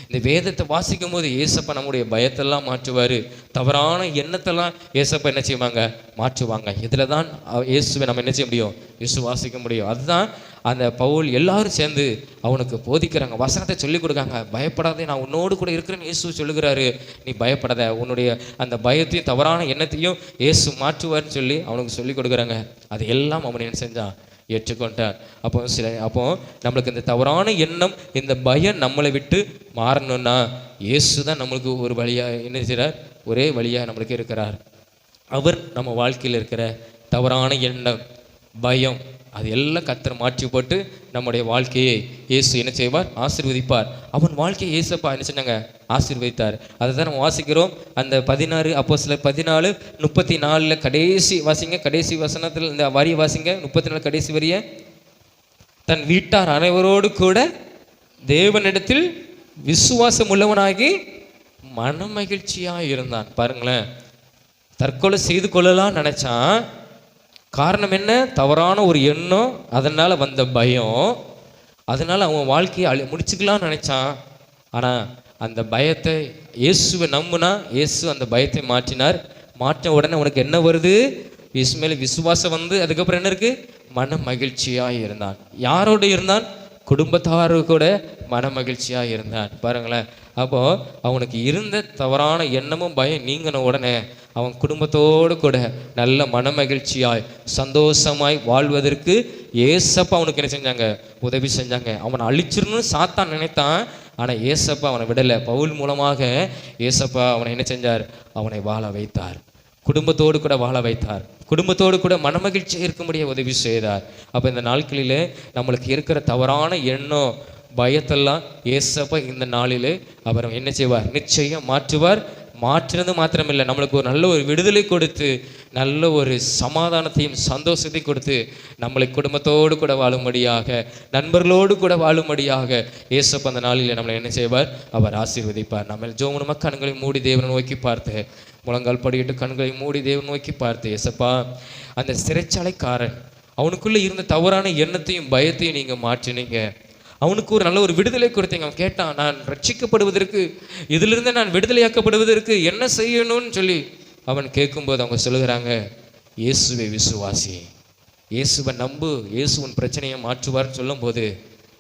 இந்த வேதத்தை வாசிக்கும் போது ஏசப்பா நம்முடைய பயத்தெல்லாம் மாற்றுவார், தவறான எண்ணத்தெல்லாம் ஏசப்பா என்ன செய்வாங்க, மாற்றுவாங்க. இதில் தான் இயேசுவை நம்ம என்ன செய்ய முடியும், விசுவாசிக்க முடியும். அதுதான் அந்த பவுல் எல்லாரும் சேர்ந்து அவனுக்கு போதிக்கிறாங்க, வசனத்தை சொல்லிக் கொடுக்காங்க. பயப்படாதே, நான் உன்னோடு கூட இருக்கிறேன்னு இயேசு சொல்லுகிறாரு, நீ பயப்படாத, உன்னுடைய அந்த பயத்தையும் தவறான எண்ணத்தையும் இயேசு மாற்றுவார்னு சொல்லி அவனுக்கு சொல்லிக் கொடுக்குறாங்க. அது எல்லாம் அவன் என்ன செஞ்சான், ஏற்றுக்கொண்டான். அப்போ நம்மளுக்கு இந்த தவறான எண்ணம், இந்த பயம் நம்மளை விட்டு மாறணும்னா இயேசு தான் நம்மளுக்கு ஒரு வழியாக என்ன செய்கிறார், ஒரே வழியாக நம்மளுக்கு இருக்கிறார். அவர் நம்ம வாழ்க்கையில் இருக்கிற தவறான எண்ணம், பயம், அது எல்லாம் கர்த்தர் மாற்றி போட்டு நம்முடைய வாழ்க்கையை இயேசு என்ன செய்வார்? ஆசீர்வதிப்பார். அவன் வாழ்க்கையை இயேசப்பா என்ன செஞ்சாங்க? ஆசீர்வதித்தார். அதை தான் நம்ம வாசிக்கிறோம். அந்த 16 அப்போஸ்தலர் 14:34 கடைசி வாசிங்க, கடைசி வசனத்தில் இந்த வரி வாசிங்க, 34 கடைசி வரிய. தன் வீட்டார் அனைவரோடு கூட தேவனிடத்தில் விசுவாசம் உள்ளவனாகி மனமகிழ்ச்சியாக இருந்தான். பாருங்களேன், தற்கொலை செய்து கொள்ளலாம் நினைச்சான். காரணம் என்ன? தவறான ஒரு எண்ணம், அதனால் வந்த பயம். அதனால் அவன் வாழ்க்கையை முடிச்சுக்கலாம்னு நினச்சான். ஆனால் அந்த பயத்தை இயேசுவை நம்புனா இயேசு அந்த பயத்தை மாற்றினார். மாற்ற உடனே உனக்கு என்ன வருது? மேலே விசுவாசம் வந்து அதுக்கப்புறம் என்ன இருக்குது? மன மகிழ்ச்சியாக இருந்தான். யாரோடு இருந்தான்? குடும்பத்தாரு கூட மன மகிழ்ச்சியாக இருந்தான். பாருங்களேன், அப்போது அவனுக்கு இருந்த தவறான எண்ணமும் பயம் நீங்கின உடனே அவன் குடும்பத்தோடு கூட நல்ல மன மகிழ்ச்சியாய் சந்தோஷமாய் வாழ்வதற்கு ஏசப்பா அவனுக்கு என்ன செஞ்சாங்க? உதவி செஞ்சாங்க. அவனை அழிச்சிடணும்னு சாத்தான் நினைத்தான். ஆனால் ஏசப்பா அவனை விடலை. பவுல் மூலமாக ஏசப்பா அவனை என்ன செஞ்சார்? அவனை வாழ வைத்தார். குடும்பத்தோடு கூட வாழ வைத்தார். குடும்பத்தோடு கூட மனமகிழ்ச்சியாக இருக்கும்படியே உதவி செய்தார். அப்போ இந்த நாட்களிலே நம்மளுக்கு இருக்கிற தவறான எண்ணம், பயத்தெல்லாம் ஏசப்பா இந்த நாளிலே அவர் என்ன செய்வார்? நிச்சயம் மாற்றுவார். மாற்றினது மாத்திரமில்லை, நம்மளுக்கு ஒரு நல்ல ஒரு விடுதலை கொடுத்து, நல்ல ஒரு சமாதானத்தையும் சந்தோஷத்தையும் கொடுத்து, நம்மளை குடும்பத்தோடு கூட வாழும்படியாக, நண்பர்களோடு கூட வாழும்படியாக ஏசப்பா அந்த நாளில் நம்மளை என்ன செய்வார்? அவர் ஆசீர்வதிப்பார். நம்ம ஜோமனமாக கண்களை மூடி தேவனை நோக்கி பார்த்து, முழங்கால் படியிட்டு கண்களை மூடி தேவனை நோக்கி பார்த்து, ஏசப்பா அந்த சிறைச்சாலைக்காரன் அவனுக்குள்ளே இருந்த தவறான எண்ணத்தையும் பயத்தையும் நீங்கள் மாற்றினீங்க. அவனுக்கு ஒரு நல்ல ஒரு விடுதலை கொடுத்தீங்க. அவன் கேட்டான், நான் ரட்சிக்கப்படுவதற்கு, இதிலிருந்து நான் விடுதலையாக்கப்படுவதற்கு என்ன செய்யணும்னு சொல்லி அவன் கேட்கும்போது அவங்க சொல்லுகிறாங்க, இயேசுவை விசுவாசி, இயேசுவை நம்பு, இயேசுவின் பிரச்சனையை மாற்றுவார்னு சொல்லும்போது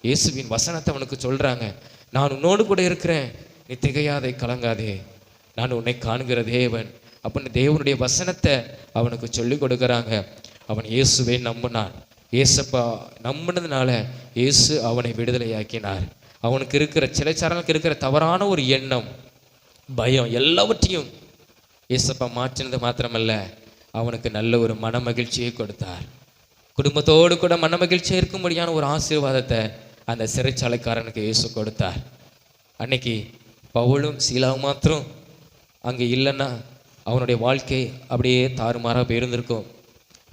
இயேசுவின் வசனத்தை அவனுக்கு சொல்கிறாங்க. நான் உன்னோடு கூட இருக்கிறேன், நீ திகையாதே, கலங்காதே, நான் உன்னை காண்கிற தேவன் அப்படின்னு தேவனுடைய வசனத்தை அவனுக்கு சொல்லி கொடுக்குறாங்க. அவன் இயேசுவை நம்பினான். ஏசப்பா நம்பினதுனால இயேசு அவனை விடுதலையாக்கினார். அவனுக்கு இருக்கிற சிலைச்சாரனுக்கு இருக்கிற தவறான ஒரு எண்ணம், பயம் எல்லாவற்றையும் ஏசப்பா மாற்றினது மாத்திரமல்ல, அவனுக்கு நல்ல ஒரு மன மகிழ்ச்சியை கொடுத்தார். குடும்பத்தோடு கூட மன மகிழ்ச்சியாக இருக்கும்படியான ஒரு ஆசீர்வாதத்தை அந்த சிறைச்சாலைக்காரனுக்கு இயேசு கொடுத்தார். அன்னைக்கு பவுலும் சீலாவும் மாத்திரம் அங்கே இல்லைன்னா அவனுடைய வாழ்க்கை அப்படியே தாறுமாறாக போயிருந்திருக்கும்.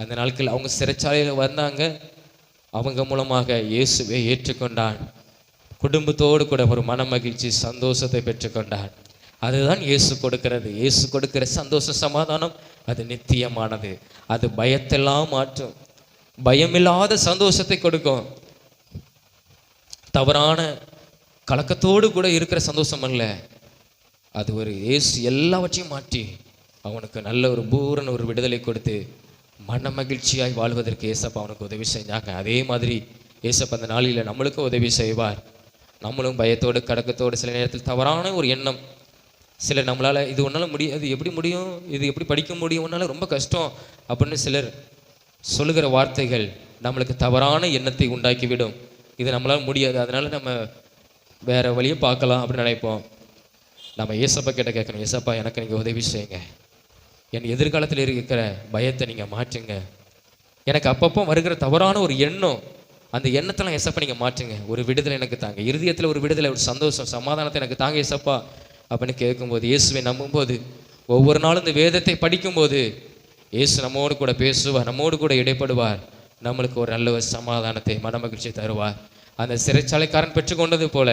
அந்த நாட்கள் அவங்க சிறைச்சாலையில் வந்தாங்க. அவங்க மூலமாக இயேசுவை ஏற்றுக்கொண்டான். குடும்பத்தோடு கூட ஒரு மன மகிழ்ச்சி சந்தோஷத்தை பெற்றுக்கொண்டான். அதுதான் இயேசு கொடுக்கிறது. இயேசு கொடுக்கிற சந்தோஷ சமாதானம் அது நித்தியமானது. அது பயத்தெல்லாம் மாற்றும். பயமில்லாத சந்தோஷத்தை கொடுக்கும். தவறான கலக்கத்தோடு கூட இருக்கிற சந்தோஷம் அல்ல, அது ஒரு இயேசு எல்லாவற்றையும் மாற்றி அவனுக்கு நல்ல ஒரு பூரண ஒரு விடுதலை கொடுத்து மன மகிழ்ச்சியாய் வாழ்வதற்கு ஏசப்பா அவனுக்கு உதவி செஞ்சாங்க. அதே மாதிரி ஏசப்பா அந்த நாளில் நம்மளுக்கும் உதவி செய்வார். நம்மளும் பயத்தோடு கடக்கத்தோடு சில நேரத்தில் தவறான ஒரு எண்ணம், சிலர் நம்மளால் இது ஒன்றால் முடியாது, எப்படி முடியும், இது எப்படி படிக்க முடியும், ஒன்றால் ரொம்ப கஷ்டம் அப்படின்னு சிலர் சொல்லுகிற வார்த்தைகள் நம்மளுக்கு தவறான எண்ணத்தை உண்டாக்கிவிடும். இது நம்மளால் முடியாது, அதனால் நம்ம வேறு வழியை பார்க்கலாம் அப்படின்னு நினைப்போம். நம்ம ஏசப்பா கிட்ட கேட்கணும், ஏசப்பா எனக்கு நீங்கள் உதவி செய்யுங்க, என் எதிர்காலத்தில் இருக்கிற பயத்தை நீங்கள் மாற்றுங்க, எனக்கு அப்பப்போ வருகிற தவறான ஒரு எண்ணம், அந்த எண்ணத்தெல்லாம் ஏசப்பா நீங்கள் மாற்றுங்க, ஒரு விடுதலை எனக்கு தாங்க, இருதயத்தில் ஒரு விடுதலை, ஒரு சந்தோஷம் சமாதானத்தை எனக்கு தாங்க ஏசப்பா அப்படின்னு கேட்கும்போது, இயேசுவை நம்பும்போது, ஒவ்வொரு நாளும் இந்த வேதத்தை படிக்கும்போது இயேசு நம்மோடு கூட பேசுவார், நம்மோடு கூட இடைப்படுவார், நம்மளுக்கு ஒரு நல்ல ஒரு சமாதானத்தை மன மகிழ்ச்சி தருவார். அந்த சிறைச்சாலைக்காரன் பெற்றுக்கொண்டது போல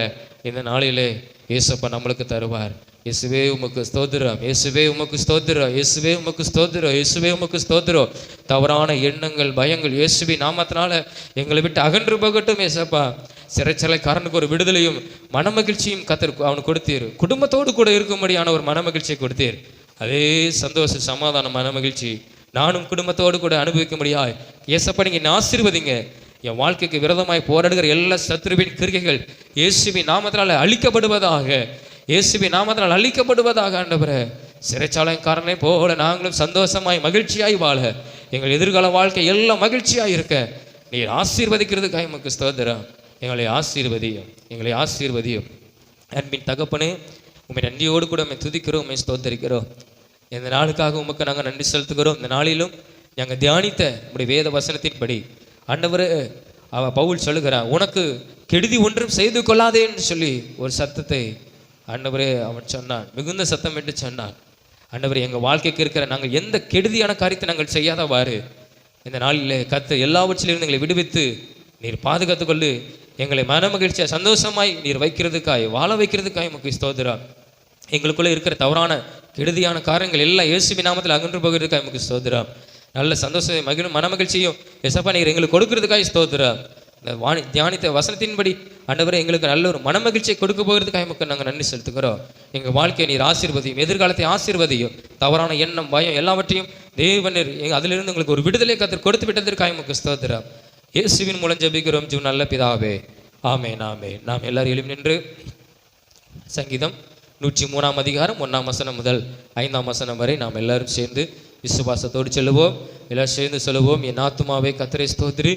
இந்த நாளிலே இயேசப்பா நம்மளுக்கு தருவார். இயேசுவே உமக்கு ஸ்தோத்திரம், இயேசுவே உமக்கு ஸ்தோத்திரம், இயேசுவே உமக்கு ஸ்தோத்திரம், இயேசுவே உமக்கு ஸ்தோத்திரம். தவறான எண்ணங்கள், பயங்கள் இயேசுவின் நாமத்தினால எங்களை விட்டு அகன்று போகட்டும் ஏசப்பா. சிறைச்சாலைக்காரனுக்கு ஒரு விடுதலையும் மன மகிழ்ச்சியும் கத்தர் அவனுக்கு கொடுத்தீர். குடும்பத்தோடு கூட இருக்கும்படியான ஒரு மன மகிழ்ச்சியை கொடுத்தீர். அதே சந்தோஷ சமாதான மன மகிழ்ச்சி நானும் குடும்பத்தோடு கூட அனுபவிக்கும்படியா ஏசப்பா நீங்கள் ஆசீர்வதிங்க. என் வாழ்க்கைக்கு விரோதமாய் போராடுகிற எல்லா சத்துருவின் கிரிகைகள் இயேசுவின் நாமத்தினால் அழிக்கப்படுவதாக, இயேசுவின் நாமத்தினால் அழிக்கப்படுவதாக. ஆண்டவரே, சிறைச்சாலைக்காரனை போல நாங்களும் சந்தோஷமாய் மகிழ்ச்சியாய் வாழ, எங்கள் எதிர்கால வாழ்க்கை எல்லாம் மகிழ்ச்சியாய் இருக்க நீர் ஆசீர்வதிக்கிறதுக்காக உமக்கு ஸ்தோத்திரம். எங்களை ஆசீர்வதியும், எங்களை ஆசீர்வதியும். அன்பின் தகப்பனே, உண்மை நன்றியோடு கூட உண்மை துதிக்கிறோம், உண்மை ஸ்தோத்தரிக்கிறோம். இந்த நாளுக்காக உமக்கு நாங்கள் நன்றி செலுத்துகிறோம். இந்த நாளிலும் நாங்கள் தியானித்த நம்முடைய வேத வசனத்தின்படி ஆண்டவரே பவுல் சொல்லுகிறார், உனக்கு கெடுதி ஒன்றும் செய்து கொள்ளாதேன்னு சொல்லி ஒரு சத்தத்தை ஆண்டவரே அவன் சொன்னான், மிகுந்த சத்தம் என்று சொன்னான். ஆண்டவரே, எங்கள் வாழ்க்கைக்கு இருக்கிற நாங்கள் எந்த கெடுதியான காரியத்தை நாங்கள் செய்யாதவாறு இந்த நாளில் கர்த்தர் எல்லாவற்றிலிருந்து எங்களை விடுவித்து நீர் பாதுகாத்து கொண்டு எங்களை மன மகிழ்ச்சியாக சந்தோஷமாய் நீர் வைக்கிறதுக்காய் வாழ வைக்கிறதுக்காய் உமக்கு ஸ்தோத்திரம். எங்களுக்குள்ளே இருக்கிற தவறான கெடுதியான காரியங்கள் எல்லாம் இயேசுவின் நாமத்தில் அகன்று போகிறதுக்காக உமக்கு ஸ்தோத்திரம். நல்ல சந்தோஷம் மகிழும் மன மகிழ்ச்சியும் எசப்பா நீர் எங்களுக்கு கொடுக்கறதுக்காக ஸ்தோத்திரம். இந்த தியானித்த வசனத்தின்படி ஆண்டவரே எங்களுக்கு நல்ல ஒரு மன மகிழ்ச்சியை கொடுக்க போகிறதுக்காக மக்கள் நாங்கள் நன்றி செலுத்துக்கிறோம். எங்கள் வாழ்க்கையை நீர் ஆசீர்வதியும், எதிர்காலத்தை ஆசீர்வதியும், தவறான எண்ணம் பயம் எல்லாவற்றையும் தேவனர் அதிலிருந்து உங்களுக்கு ஒரு விடுதலை கர்த்தர் கொடுத்து விட்டதற்காக நமக்கு ஸ்தோத்திரம். இயேசுவின் மூலம் ஜெபிக்கிறோம் ஜீவ நல்ல பிதாவே, ஆமென் ஆமென். நாம் எல்லாரும் எழுப்பி நின்று சங்கீதம் 103 அதிகாரம் 1 வசனம் முதல் 5 வசனம் வரை நாம் எல்லாரும் சேர்ந்து விசுவாசத்தோடு சொல்லுவோம். எல்லாரும் சேர்ந்து சொல்லுவோம். என் ஆத்துமாவே கர்த்தரை ஸ்தோத்திரி,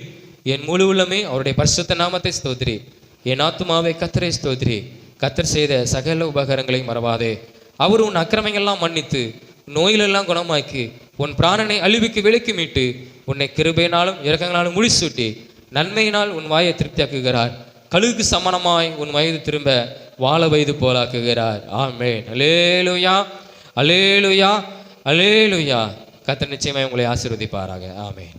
என் முழு உள்ளமே அவருடைய பரிசுத்த நாமத்தை ஸ்தோத்திரி. என் ஆத்துமாவே கர்த்தரை ஸ்தோத்திரி, கர்த்தர் செய்த சகல உபகாரங்களை மறவாதே. அவர் உன் அக்கிரமைகள்லாம் மன்னித்து நோயிலெல்லாம் குணமாக்கி உன் பிராணனை அழிவுக்கு விலக்கி மீட்டு உன்னை கிருபையினாலும் இரக்கங்களாலும் முடிசூட்டி நன்மையினால் உன் வாயை திருப்தியாக்குகிறார். கழுகுக்கு சமானமாய் உன் வயது திரும்ப வாழ வயது போலாக்குகிறார். ஆமென். அல்லேலூயா அல்லேலூயா அல்லேலூயா. கர்த்தர் நிச்சயமாய் உங்களை ஆசீர்வதிப்பாராக. ஆமென்.